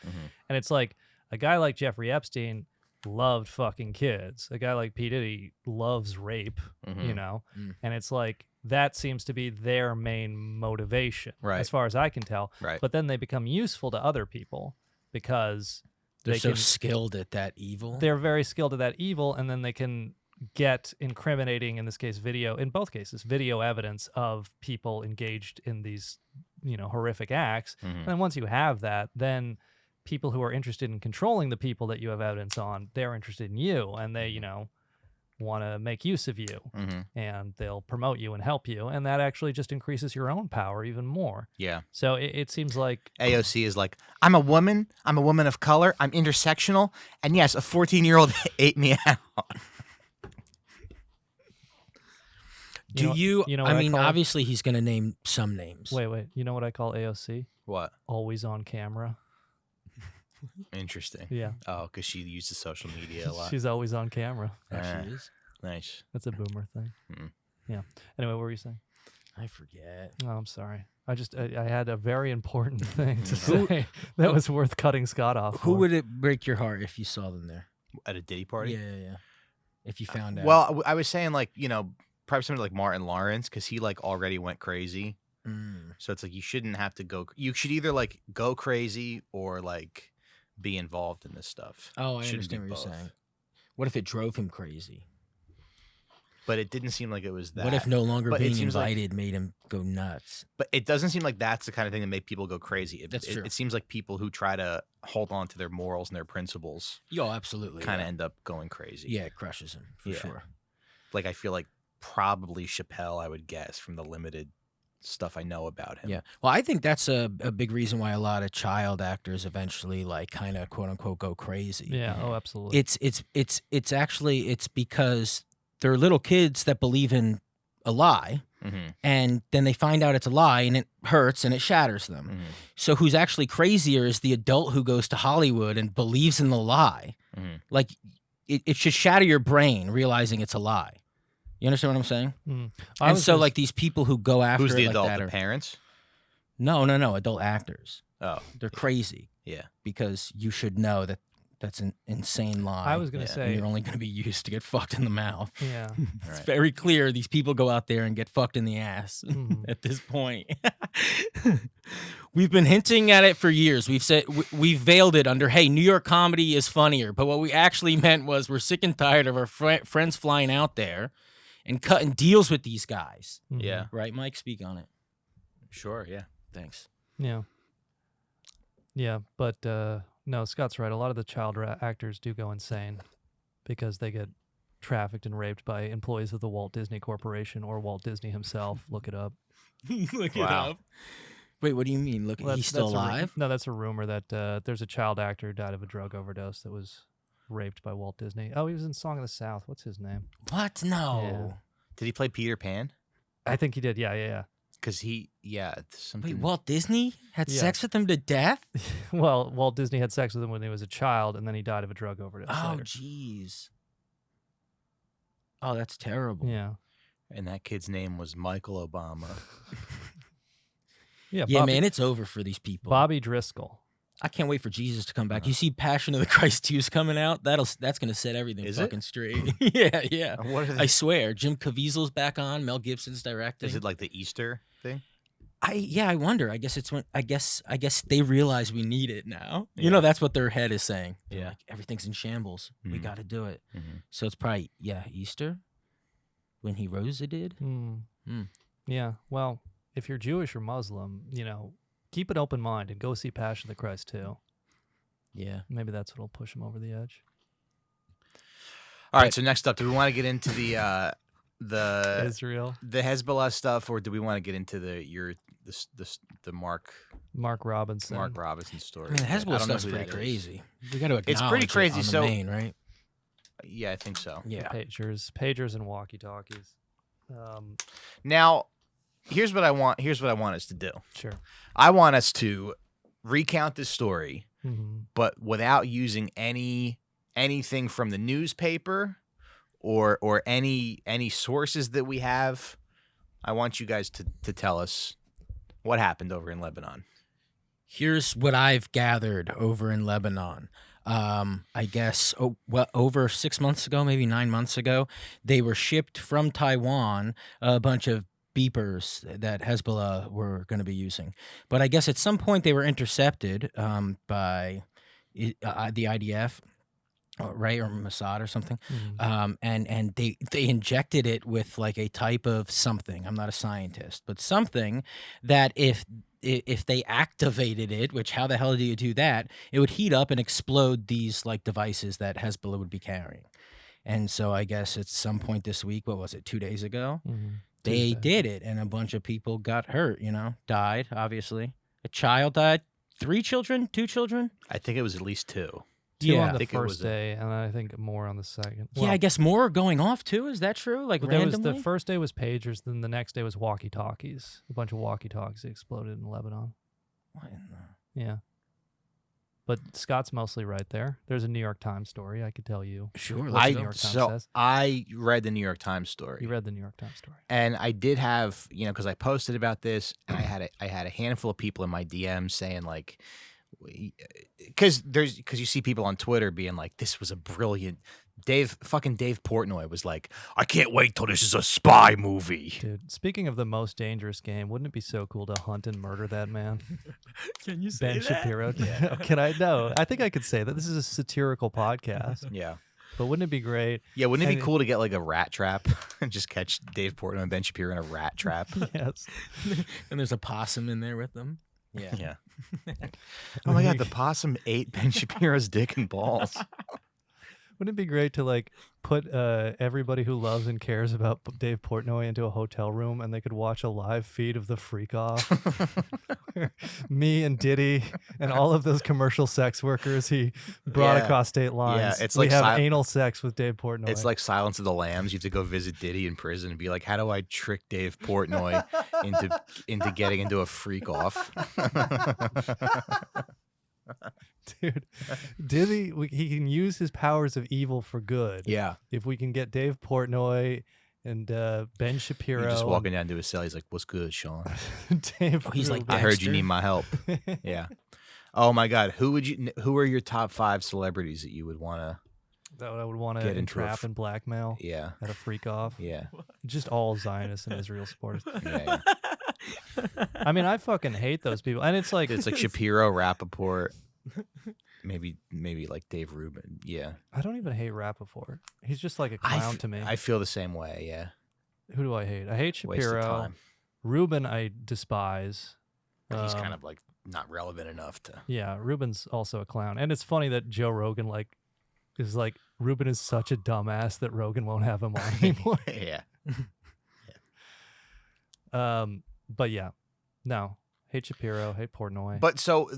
And it's like a guy like Jeffrey Epstein loved fucking kids. A guy like P Diddy loves rape, and it's like that seems to be their main motivation, as far as I can tell. But then they become useful to other people because they're so skilled at that evil. They're very skilled at that evil, and then they can get incriminating, in this case in both cases video evidence of people engaged in these horrific acts. And then once you have that, then people who are interested in controlling the people that you have evidence on, they're interested in you, and they want to make use of you, and they'll promote you and help you, and that actually just increases your own power even more. Yeah. So it seems like AOC is like, I'm a woman of color, I'm intersectional, and yes, a 14-year-old ate me out. I mean, obviously he's going to name some names. Wait. You know what I call AOC? What? Always on camera. Interesting. Yeah. Oh, because she uses social media a lot. She's always on camera. She is? Nice. That's a boomer thing. Yeah. Anyway, what were you saying? I forget. Oh, I'm sorry. I had a very important thing to say that was worth cutting Scott off. Who would it break your heart if you saw them there? At a Diddy party? Yeah. If you found out. Well, I was saying like, probably somebody like Martin Lawrence, because he like already went crazy. So it's like you shouldn't have to go. You should either like go crazy or like be involved in this stuff. Oh, I understand what you're saying. What if it drove him crazy? But it didn't seem like it was that. What if no longer being invited made him go nuts? But it doesn't seem like that's the kind of thing that make people go crazy. That's true. It seems like people who try to hold on to their morals and their principles. Oh, absolutely. Kind of end up going crazy. Yeah, it crushes him for sure. Like I feel like probably Chappelle, I would guess, from the limited stuff I know about him. Yeah. Well, I think that's a big reason why a lot of child actors eventually like kind of quote unquote go crazy. Yeah. Oh, absolutely. It's actually because they're little kids that believe in a lie, and then they find out it's a lie, and it hurts and it shatters them. So who's actually crazier is the adult who goes to Hollywood and believes in the lie. Like it should shatter your brain realizing it's a lie. You understand what I'm saying? And so like these people who go after who's the it adult? like that The parents? No, adult actors. Oh, they're crazy. Yeah, because you should know that that's an insane lie. I was going to say... And you're only going to be used to get fucked in the mouth. Yeah. It's very clear these people go out there and get fucked in the ass at this point. We've been hinting at it for years. We've said we've veiled it under, hey, New York comedy is funnier. But what we actually meant was we're sick and tired of our friends flying out there and cutting deals with these guys. Yeah. Right, Mike? Speak on it. Sure, yeah. Thanks. Yeah. Yeah, but... No, Scott's right. A lot of the child actors do go insane because they get trafficked and raped by employees of the Walt Disney Corporation or Walt Disney himself. Look it up. Look it up. Wait, what do you mean? Look, he's still alive? No, that's a rumor that there's a child actor who died of a drug overdose that was raped by Walt Disney. Oh, he was in Song of the South. What's his name? What? No. Did he play Peter Pan? I think he did. Yeah. Because something. Wait, Walt Disney had sex with him to death? Well, Walt Disney had sex with him when he was a child, and then he died of a drug overdose. Oh, later. jeez. Oh, that's terrible. Yeah. And that kid's name was Michael Obama. Yeah, man, it's over for these people. Bobby Driscoll. I can't wait for Jesus to come back. You see Passion of the Christ 2 is coming out? That's going to set everything fucking straight. Yeah. What are they? I swear. Jim Caviezel's back on. Mel Gibson's directing. Is it like the Easter thing? I wonder. I guess it's when I guess they realize we need it now. Yeah. You know, that's what their head is saying. They're like, everything's in shambles. We got to do it. So it's probably Easter when he rose. It did. Yeah. Well, if you're Jewish or Muslim, keep an open mind and go see Passion of the Christ too. Yeah. Maybe that's what'll push him over the edge. All right. So next up, do we want to get into the Israel, the Hezbollah stuff, or do we want to get into the Mark Robinson story? I mean, the Hezbollah stuff's pretty crazy. We got to acknowledge it's pretty crazy. It on the main, right? Yeah, I think so. Yeah, pagers, and walkie-talkies. Now, here's what I want. Here's what I want us to do. Sure. I want us to recount this story, but without using anything from the newspaper or any sources that we have. I want you guys to tell us what happened over in Lebanon. Here's what I've gathered over in Lebanon. I guess over 6 months ago, maybe 9 months ago, they were shipped from Taiwan a bunch of beepers that Hezbollah were going to be using. But I guess at some point they were intercepted by the IDF. Right, or Mossad or something, and they injected it with like a type of something. I'm not a scientist, but something that if they activated it, which how the hell do you do that? It would heat up and explode these like devices that Hezbollah would be carrying. And so I guess at some point this week, what was it, 2 days ago, they did it, and a bunch of people got hurt. Died. Obviously, a child died. 3 children, 2 children. I think it was at least 2. 2 on the first day, and I think more on the second. Well, I guess more are going off too. Is that true? Like randomly? The first day was pagers, then the next day was walkie-talkies. A bunch of walkie-talkies exploded in Lebanon. What in the... Yeah. But Scott's mostly right there. There's a New York Times story I could tell you. Sure. I read the New York Times story. You read the New York Times story. And I did have, because I posted about this, and I had a handful of people in my DMs saying like, because you see people on Twitter being like, this was a brilliant. Dave Portnoy was like, I can't wait till this is a spy movie. Dude, speaking of the most dangerous game, wouldn't it be so cool to hunt and murder that man? Can you say Ben that? Shapiro? Yeah. Can I? No, I think I could say that. This is a satirical podcast. Yeah. But wouldn't it be great? Yeah, wouldn't it be cool to get like a rat trap and just catch Dave Portnoy and Ben Shapiro in a rat trap? Yes. And there's a possum in there with them. Yeah. Oh my God, the possum ate Ben Shapiro's dick and balls. Wouldn't it be great to like put everybody who loves and cares about Dave Portnoy into a hotel room and they could watch a live feed of the Freak Off? Me and Diddy and all of those commercial sex workers he brought across state lines. Yeah, it's we like have anal sex with Dave Portnoy. It's like Silence of the Lambs. You have to go visit Diddy in prison and be like, how do I trick Dave Portnoy into getting into a Freak Off? Dude, Diddy, he can use his powers of evil for good. Yeah. If we can get Dave Portnoy and Ben Shapiro. You're just walking down to his cell. He's like, what's good, Sean? He's like, I heard you need my help. Yeah. Oh my God. Who are your top 5 celebrities that you would want to that I would want to entrap and blackmail? Yeah. At a Freak Off? Yeah. Just all Zionists and Israel supporters. Yeah. I mean, I fucking hate those people. And it's like Shapiro, Rappaport. Maybe like Dave Rubin. Yeah. I don't even hate Rappaport. He's just like a clown to me. I feel the same way, yeah. Who do I hate? I hate Shapiro. Waste of time. Rubin I despise. He's kind of like not relevant enough to. Yeah, Rubin's also a clown. And it's funny that Joe Rogan is like, Rubin is such a dumbass that Rogan won't have him on anymore. Yeah. But yeah. No. Hate Shapiro, hate Portnoy. But so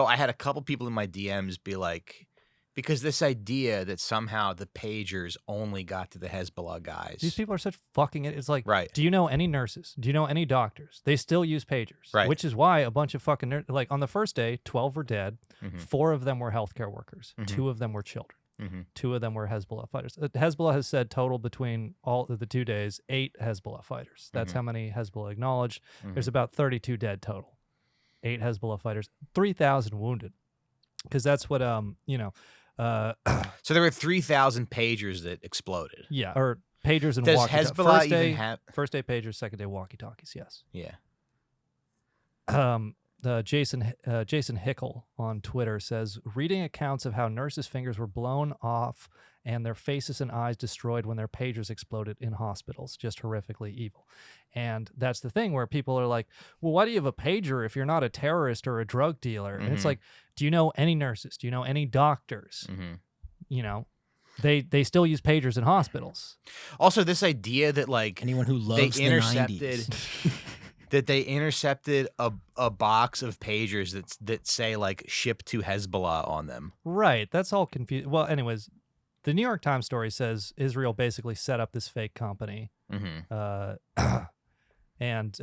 I had a couple people in my DMs be like, Because this idea that somehow the pagers only got to the Hezbollah guys. These people are such fucking... It's like, right. Do you know any nurses? Do you know any doctors? They still use pagers. Right. Which is why a bunch of fucking... Like, on the first day, 12 were dead. 4 of them were healthcare workers. 2 of them were children. 2 of them were Hezbollah fighters. Hezbollah has said total between all of the 2 days, 8 Hezbollah fighters. That's how many Hezbollah acknowledged. There's about 32 dead total. 8 Hezbollah fighters. 3,000 wounded. Because that's what, so there were 3,000 pagers that exploded. Yeah, or pagers and Does walkie-talkies. Hezbollah even have... First day pagers, second day walkie-talkies, yes. Yeah. Jason Hickel on Twitter says, reading accounts of how nurses' fingers were blown off and their faces and eyes destroyed when their pagers exploded in hospitals. Just horrifically evil. And that's the thing where people are like, well, why do you have a pager if you're not a terrorist or a drug dealer? And it's like, do you know any nurses? Do you know any doctors? You know, they still use pagers in hospitals. Also, this idea that like anyone who loves they intercepted that they intercepted a box of pagers that say like ship to Hezbollah on them. Right. That's all confusing. Well, anyways, the New York Times story says Israel basically set up this fake company and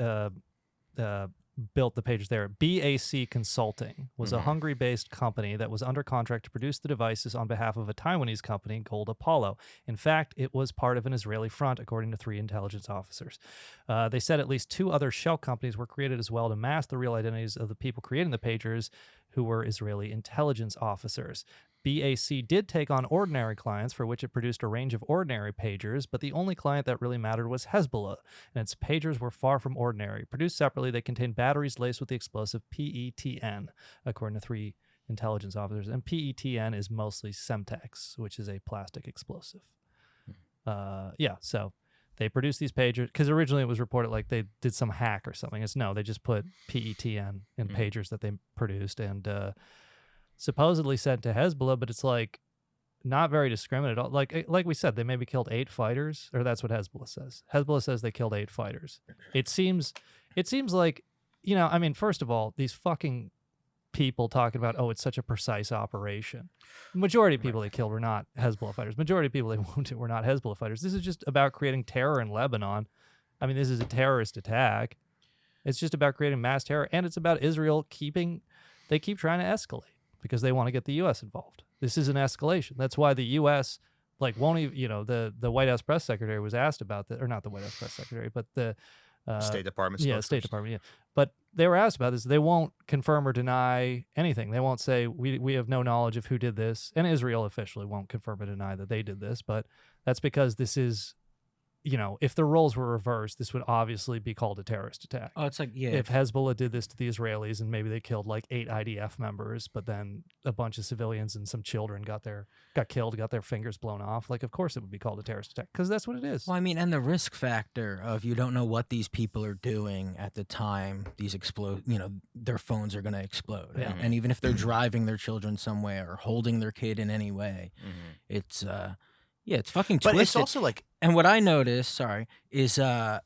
built the pagers there. BAC Consulting was a Hungary-based company that was under contract to produce the devices on behalf of a Taiwanese company, Gold Apollo. In fact, it was part of an Israeli front, according to 3 intelligence officers. They said at least 2 other shell companies were created as well to mask the real identities of the people creating the pagers, who were Israeli intelligence officers. BAC did take on ordinary clients for which it produced a range of ordinary pagers, but the only client that really mattered was Hezbollah, and its pagers were far from ordinary. Produced separately, they contained batteries laced with the explosive PETN, according to 3 intelligence officers, and PETN is mostly Semtex, which is a plastic explosive. So they produced these pagers, because originally it was reported like they did some hack or something. No, they just put PETN in pagers that they produced, and supposedly sent to Hezbollah, but it's like not very discriminate. Like we said, they maybe killed 8 fighters, or that's what Hezbollah says. Hezbollah says they killed 8 fighters. It seems like, you know, I mean, first of all, these fucking people talking about, oh, it's such a precise operation. The majority of people they killed were not Hezbollah fighters. Majority of people they wounded were not Hezbollah fighters. This is just about creating terror in Lebanon. I mean, this is a terrorist attack. It's just about creating mass terror, and it's about Israel they keep trying to escalate, because they want to get the U.S. involved. This is an escalation. That's why the U.S. won't even, the White House press secretary was asked about that, or not the White House press secretary, but the State Department. Yeah, State Department. Yeah, but they were asked about this. They won't confirm or deny anything. They won't say we have no knowledge of who did this, and Israel officially won't confirm or deny that they did this. But that's because this is, if the roles were reversed, this would obviously be called a terrorist attack. Oh, it's like, yeah. If Hezbollah did this to the Israelis and maybe they killed like 8 IDF members, but then a bunch of civilians and some children got killed, got their fingers blown off, like, of course it would be called a terrorist attack, because that's what it is. Well, I mean, and the risk factor of you don't know what these people are doing at the time these explode, their phones are going to explode. Yeah. And even if they're driving their children somewhere or holding their kid in any way, it's... Yeah, it's fucking twisted. But it's also like... And what I noticed, is, I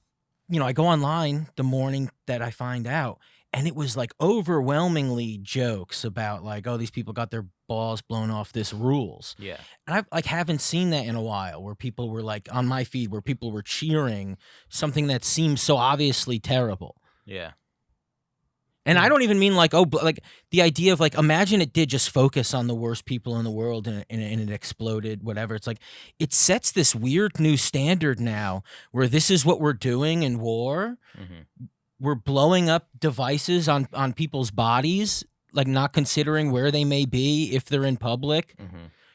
go online the morning that I find out, and it was like overwhelmingly jokes about like, oh, these people got their balls blown off this rules. Yeah. And I haven't seen that in a while, where people were like, on my feed, where people were cheering something that seems so obviously terrible. Yeah. And I don't even mean like, the idea of like, imagine it did just focus on the worst people in the world and it exploded, whatever. It's like, it sets this weird new standard now where this is what we're doing in war. We're blowing up devices on people's bodies, like not considering where they may be if they're in public.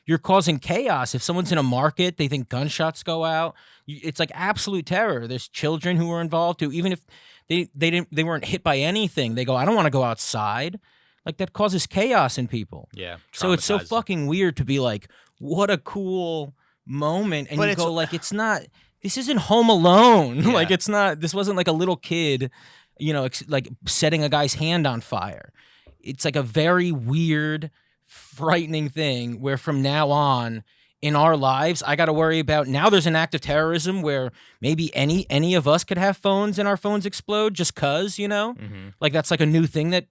You're causing chaos. If someone's in a market, they think gunshots go out. It's like absolute terror. There's children who are involved who, even if they weren't hit by anything, they go, I don't want to go outside. Like, that causes chaos in people. Yeah. So it's so fucking weird to be like, what a cool moment. And you go like, it's not, this isn't Home Alone. Yeah. Like, it's not, this wasn't like a little kid, like setting a guy's hand on fire. It's like a very weird, frightening thing where from now on in our lives, I got to worry about, now there's an act of terrorism where maybe any of us could have phones and our phones explode just cause, like that's like a new thing that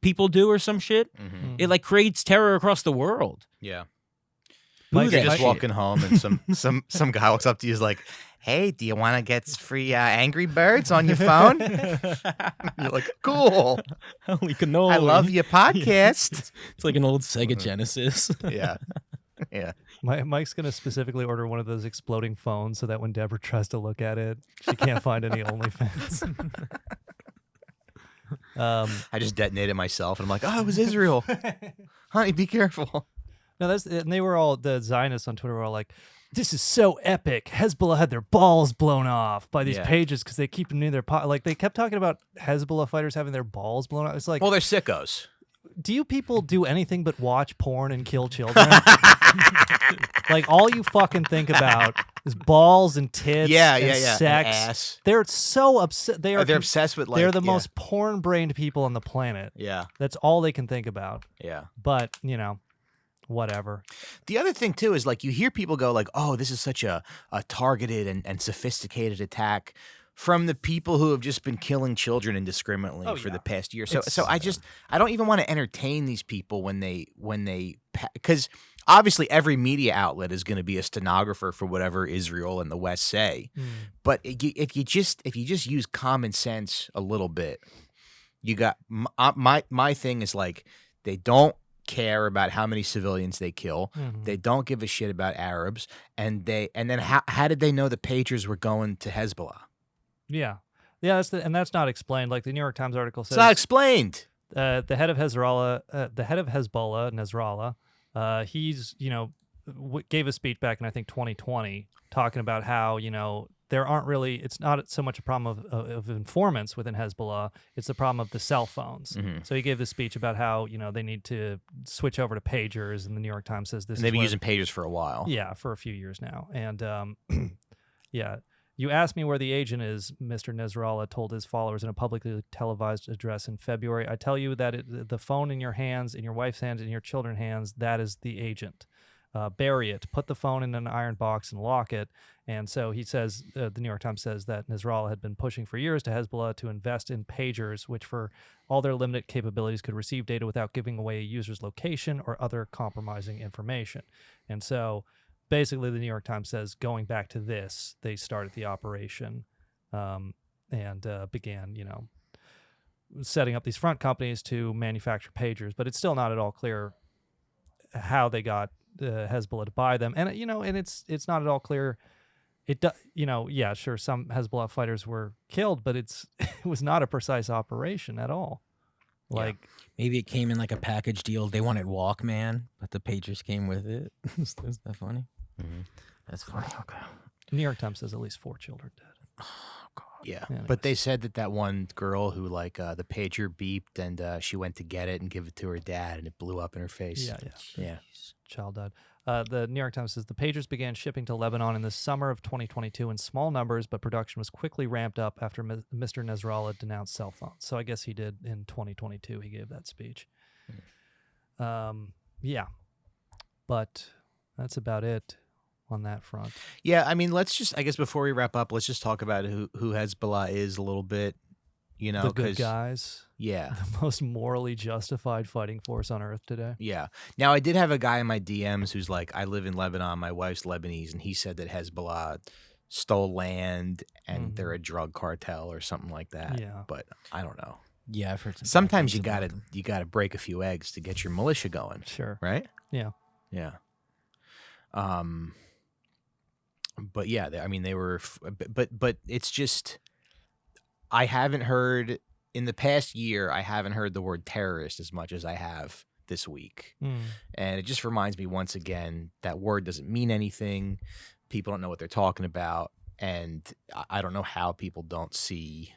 people do or some shit. It like creates terror across the world. Yeah. You're just walking home and some guy walks up to you, is like, "Hey, do you want to get free Angry Birds on your phone?" You're like, "Cool, holy cannoli! I love your podcast." It's like an old Sega Genesis. Yeah. Mike's gonna specifically order one of those exploding phones so that when Deborah tries to look at it, she can't find any OnlyFans. I just detonated myself, and I'm like, "Oh, it was Israel, honey, be careful." No, and they were all, the Zionists on Twitter were all like, "This is so epic. Hezbollah had their balls blown off by these pages because they keep them near their pot." Like they kept talking about Hezbollah fighters having their balls blown off. It's like, well, they're sickos. Do you people do anything but watch porn and kill children? Like all you fucking think about is balls and tits, and sex, and ass. They're so upset. They're obsessed with, like, they're the most porn-brained people on the planet. Yeah, that's all they can think about. Yeah, but whatever. The other thing too is, like, you hear people go like, "Oh, this is such a targeted and sophisticated attack," from the people who have just been killing children indiscriminately for the past year. So I don't even want to entertain these people when they because obviously every media outlet is going to be a stenographer for whatever Israel and the West say. But if you just use common sense a little bit, you got my thing is, like, they don't care about how many civilians they kill. They don't give a shit about Arabs, and then how did they know the pagers were going to Hezbollah? Yeah, that's not explained. Like the New York Times article says, it's not explained. The head of Hezbollah, Nasrallah, he's gave a speech back in, I think, 2020, talking about how there aren't really, it's not so much a problem of informants within Hezbollah, it's the problem of the cell phones. So he gave this speech about how they need to switch over to pagers, and the New York Times says this. And they've been using pagers for a while. Yeah, for a few years now, and yeah. "You asked me where the agent is," Mr. Nasrallah told his followers in a publicly televised address in February. "I tell you that the phone in your hands, in your wife's hands, in your children's hands, that is the agent. Bury it. Put the phone in an iron box and lock it." And so he says, the New York Times says that Nasrallah had been pushing for years to Hezbollah to invest in pagers, which for all their limited capabilities could receive data without giving away a user's location or other compromising information. And so basically, the New York Times says, going back to this, they started the operation and began, setting up these front companies to manufacture pagers. But it's still not at all clear how they got Hezbollah to buy them, and and it's not at all clear. Yeah, sure, some Hezbollah fighters were killed, but it was not a precise operation at all. Like, maybe it came in like a package deal. They wanted Walkman, but the pagers came with it. Is that funny? That's funny. Okay. New York Times says at least 4 children dead. Oh, God. Yeah, but they said that one girl who, like, the pager beeped and she went to get it and give it to her dad, and it blew up in her face. Yeah. Child died. The New York Times says the pagers began shipping to Lebanon in the summer of 2022 in small numbers, but production was quickly ramped up after Mr. Nasrallah denounced cell phones. So I guess he did in 2022. He gave that speech. Yeah, but that's about it on that front. Yeah, I mean, let's just, I guess before we wrap up, let's just talk about who Hezbollah is a little bit. The good guys. Yeah. The most morally justified fighting force on earth today. Yeah. Now, I did have a guy in my DMs who's like, I live in Lebanon, my wife's Lebanese, and he said that Hezbollah stole land and they're a drug cartel or something like that. Yeah. But I don't know. Yeah, I've heard some. Sometimes you gotta break a few eggs to get your militia going. Sure. Right? Yeah. Yeah. But yeah, I mean, they were, but it's just, I haven't heard in the past year, I haven't heard the word terrorist as much as I have this week. And it just reminds me once again, that word doesn't mean anything. People don't know what they're talking about. And I don't know how people don't see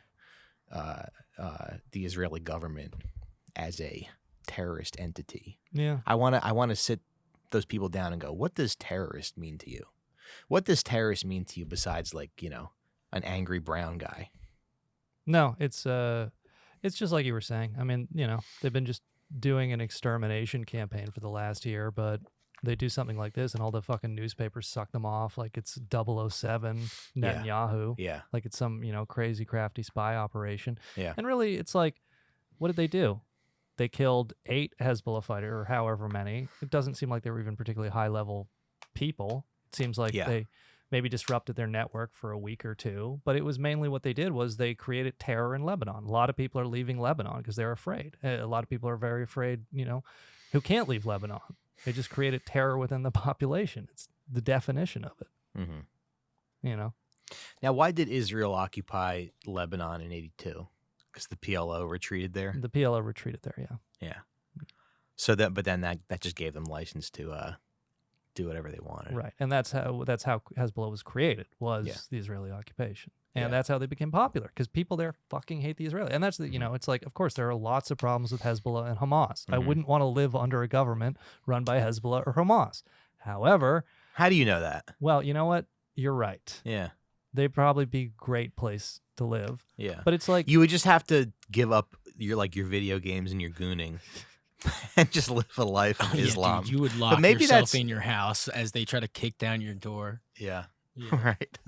the Israeli government as a terrorist entity. Yeah. I want to sit those people down and go, what does terrorist mean to you? What does terrorist mean to you besides, like, an angry brown guy? No, it's just like you were saying. I mean, they've been just doing an extermination campaign for the last year, but they do something like this and all the fucking newspapers suck them off like it's 007 Netanyahu. Yeah. Like it's some, crazy crafty spy operation. Yeah. And really it's like, what did they do? They killed 8 Hezbollah fighters or however many. It doesn't seem like they were even particularly high level people. It seems like they maybe disrupted their network for a week or two, but it was mainly what they did was they created terror in Lebanon. A lot of people are leaving Lebanon because they're afraid. A lot of people are very afraid, who can't leave Lebanon. They just created terror within the population. It's the definition of it. Mm-hmm. Now, why did Israel occupy Lebanon in 1982? Because the PLO retreated there? The PLO retreated there, yeah. Yeah. So but then that just gave them license to do whatever they wanted. Right. And that's how Hezbollah was created, was the Israeli occupation. And that's how they became popular, because people there fucking hate the Israeli. And that's, it's like, of course, there are lots of problems with Hezbollah and Hamas. I wouldn't want to live under a government run by Hezbollah or Hamas. However... How do you know that? Well, you know what? You're right. Yeah. They'd probably be a great place to live. Yeah. But it's like... You would just have to give up your video games and your gooning and just live a life of Islam. Dude, you would lock yourself in your house as they try to kick down your door. Yeah. Right.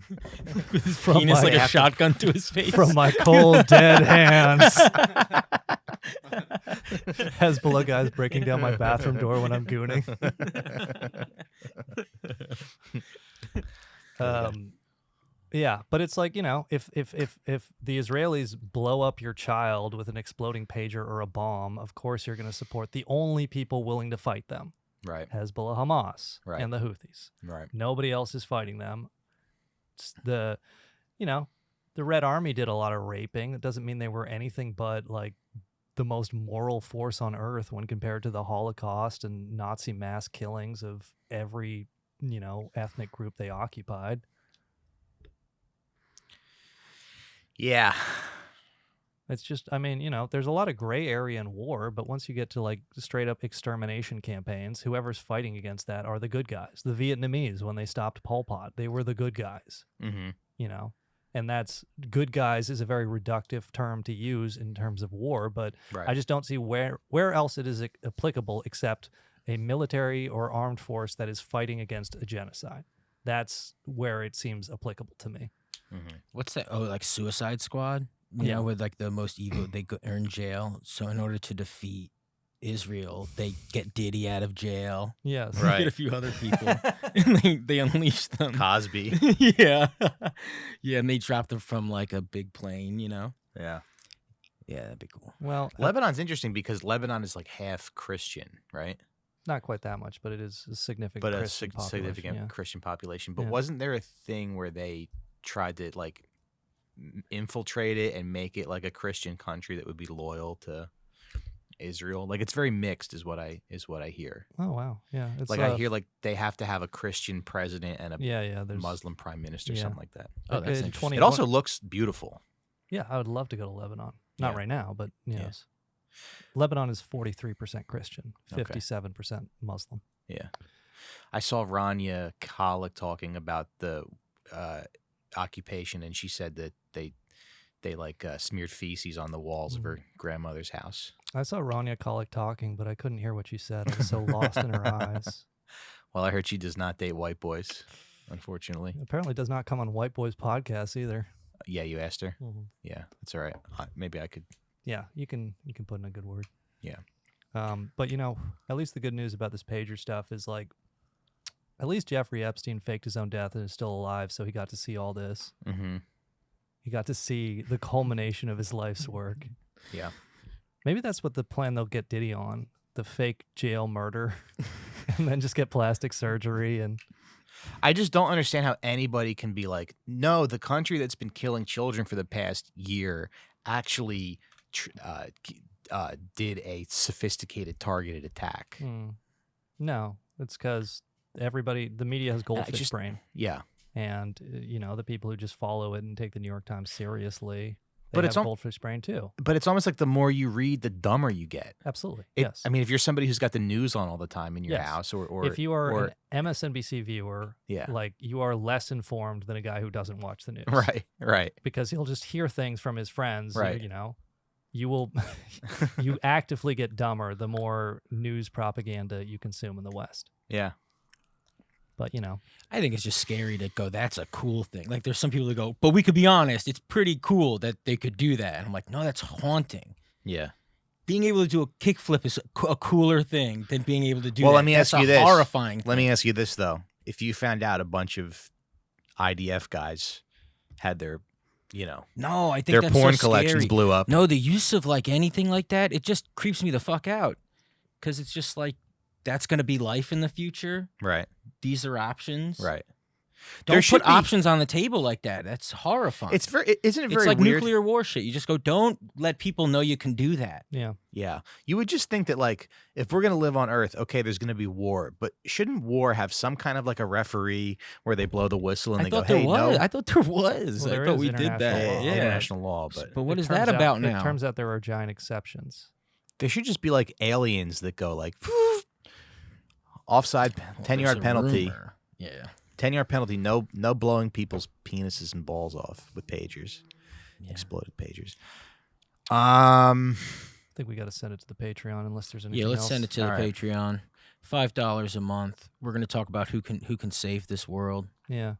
With his penis like a shotgun to his face. From my cold, dead hands. Hezbollah guys breaking down my bathroom door when I'm gooning. Yeah, but it's like, if the Israelis blow up your child with an exploding pager or a bomb, of course you're going to support the only people willing to fight them. Right. Hezbollah, Hamas, and the Houthis. Right. Nobody else is fighting them. It's the Red Army did a lot of raping. It doesn't mean they were anything but like the most moral force on earth when compared to the Holocaust and Nazi mass killings of every, ethnic group they occupied. Yeah. It's just, there's a lot of gray area in war, but once you get to like straight up extermination campaigns, whoever's fighting against that are the good guys. The Vietnamese, when they stopped Pol Pot, they were the good guys, and that's good guys is a very reductive term to use in terms of war, but I just don't see where else it is applicable except a military or armed force that is fighting against a genocide. That's where it seems applicable to me. What's that? Oh, like Suicide Squad? You know, with like the most evil, they are in jail. So in order to defeat Israel, they get Diddy out of jail. Yes. Right. Get a few other people. And they unleash them. Cosby. Yeah. Yeah, and they drop them from like a big plane, Yeah. Yeah, that'd be cool. Well, Lebanon's interesting because Lebanon is like half Christian, right? Not quite that much, but it is a significant significant Christian population. But wasn't there a thing where they tried to like infiltrate it and make it like a Christian country that would be loyal to Israel? Like it's very mixed is what I hear. Oh wow. Yeah. It's like I hear like they have to have a Christian president and a Muslim prime minister, something like that. Oh, that's interesting. It also looks beautiful. Yeah, I would love to go to Lebanon. Not right now, but yes. Lebanon is 43% Christian, 57% Muslim. Yeah. I saw Rania Khalek talking about the occupation, and she said that they like smeared feces on the walls of her grandmother's house. I saw Rania Khalek talking, but I couldn't hear what she said. I was so lost in her eyes. Well, I heard she does not date white boys, unfortunately. Apparently does not come on White Boys podcasts either. Yeah, you asked her? Yeah, that's all right. Maybe I could... Yeah, you can put in a good word. Yeah. But, at least the good news about this pager stuff is like, at least Jeffrey Epstein faked his own death and is still alive, so he got to see all this. He got to see the culmination of his life's work. Yeah. Maybe that's what the plan they'll get Diddy on, the fake jail murder, and then just get plastic surgery. And I just don't understand how anybody can be like, no, the country that's been killing children for the past year actually did a sophisticated targeted attack. No, it's because the media has goldfish brain. Yeah. And, the people who just follow it and take the New York Times seriously, they have goldfish brain too. But it's almost like the more you read, the dumber you get. Absolutely. Yes. I mean, if you're somebody who's got the news on all the time in your house or if you are an MSNBC viewer, like you are less informed than a guy who doesn't watch the news. Right. Because he'll just hear things from his friends. Right. You actively get dumber the more news propaganda you consume in the West. Yeah. But, I think it's just scary to go, that's a cool thing. Like, there's some people that go, but we could be honest, it's pretty cool that they could do that. And I'm like, no, that's haunting. Yeah. Being able to do a kickflip is a cooler thing than being able to do Well, that. let me ask you this. Horrifying Let me ask you this, though. if you found out a bunch of IDF guys had their, no, I think their that's porn so collections scary. blew up. No, the use of like anything like that, it just creeps me the fuck out, because it's just like that's gonna be life in the future. Right. These are options. Right. Don't put options on the table like that. That's horrifying. Isn't it very It's like weird? nuclear war shit. You just go, don't let people know you can do that. Yeah. Yeah. You would just think that, like, if we're going to live on Earth, okay, there's going to be war, but shouldn't war have some kind of like a referee where they blow the whistle and they go, hey, no. I thought there was. Well, I thought we did that. Yeah. International law. But what is that about now? It turns out there are giant exceptions. There should just be like aliens that go like, offside, 10-yard penalty. Rumor. Yeah. 10-yard penalty, no blowing people's penises and balls off with pagers. Yeah. Exploded pagers. I think we got to send it to the Patreon unless there's anything else. Yeah, let's send it to the Patreon. $5 a month. We're going to talk about who can save this world. Yeah.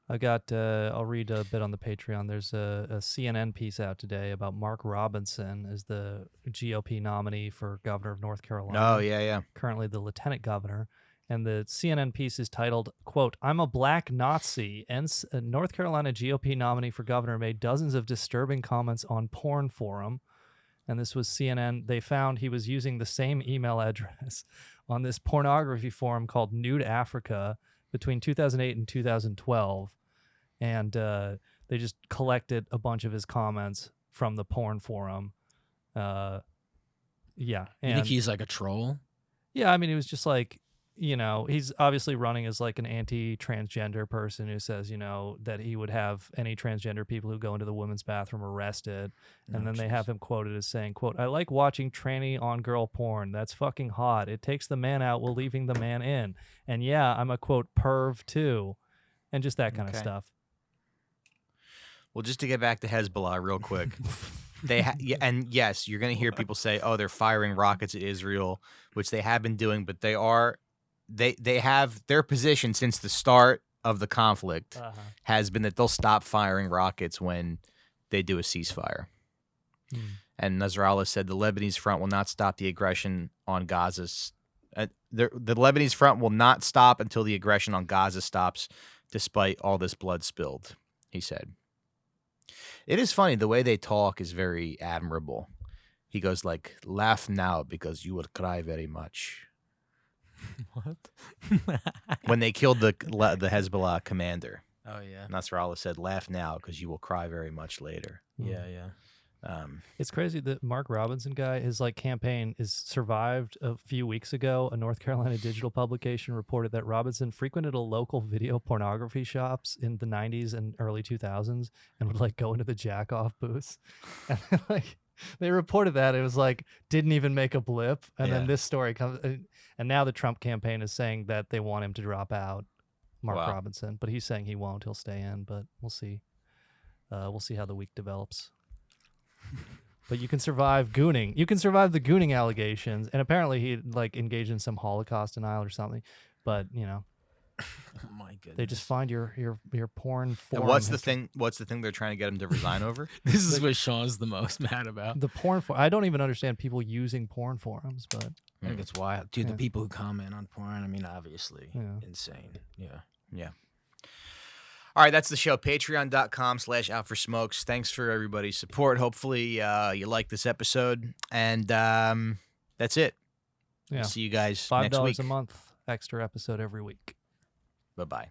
I got, I'll read a bit on the Patreon. There's a CNN piece out today about Mark Robinson as the GOP nominee for governor of North Carolina. Oh, yeah. Currently the lieutenant governor. And the CNN piece is titled, quote, "I'm a black Nazi," and a North Carolina GOP nominee for governor made dozens of disturbing comments on porn forum. And this was CNN. They found he was using the same email address on this pornography forum called Nude Africa between 2008 and 2012. And they just collected a bunch of his comments from the porn forum. Yeah. You think he's like a troll? Yeah, I mean, it was just like, he's obviously running as like an anti-transgender person who says, that he would have any transgender people who go into the women's bathroom arrested. And then they have him quoted as saying, quote, "I like watching tranny on girl porn. That's fucking hot. It takes the man out while leaving the man in. And yeah, I'm a, quote, perv too." And just that kind of stuff. Well, just to get back to Hezbollah real quick. And yes, you're going to hear people say, oh, they're firing rockets at Israel, which they have been doing, but they have their position since the start of the conflict has been that they'll stop firing rockets when they do a ceasefire. And Nasrallah said the Lebanese front will not stop the aggression on Gaza. The Lebanese front will not stop until the aggression on Gaza stops, despite all this blood spilled, he said. It is funny. The way they talk is very admirable. He goes like, "Laugh now because you will cry very much." What? When they killed the Hezbollah commander. Oh, yeah. Nasrallah said, "Laugh now because you will cry very much later." Yeah. It's crazy that Mark Robinson guy, his like campaign is survived. A few weeks ago, a North Carolina digital publication reported that Robinson frequented a local video pornography shops in the 90s and early 2000s and would like go into the jack off booths. And like they reported that it was like didn't even make a blip. And then this story comes, and now the Trump campaign is saying that they want him to drop out, Mark Robinson, but he's saying he won't. He'll stay in, but we'll see. We'll see how the week develops. But you can survive gooning. You can survive the gooning allegations, and apparently he like engaged in some Holocaust denial or something. But oh my goodness, they just find your porn. And what's the thing? What's the thing they're trying to get him to resign over? This is what Sean's the most mad about. The porn. I don't even understand people using porn forums, but I think it's wild, dude. The people who comment on porn. I mean, obviously, insane. Yeah. All right, that's the show. Patreon.com/outforsmokes. Thanks for everybody's support. Hopefully you like this episode. And that's it. Yeah. We'll see you guys next week. $5 a month, extra episode every week. Bye-bye.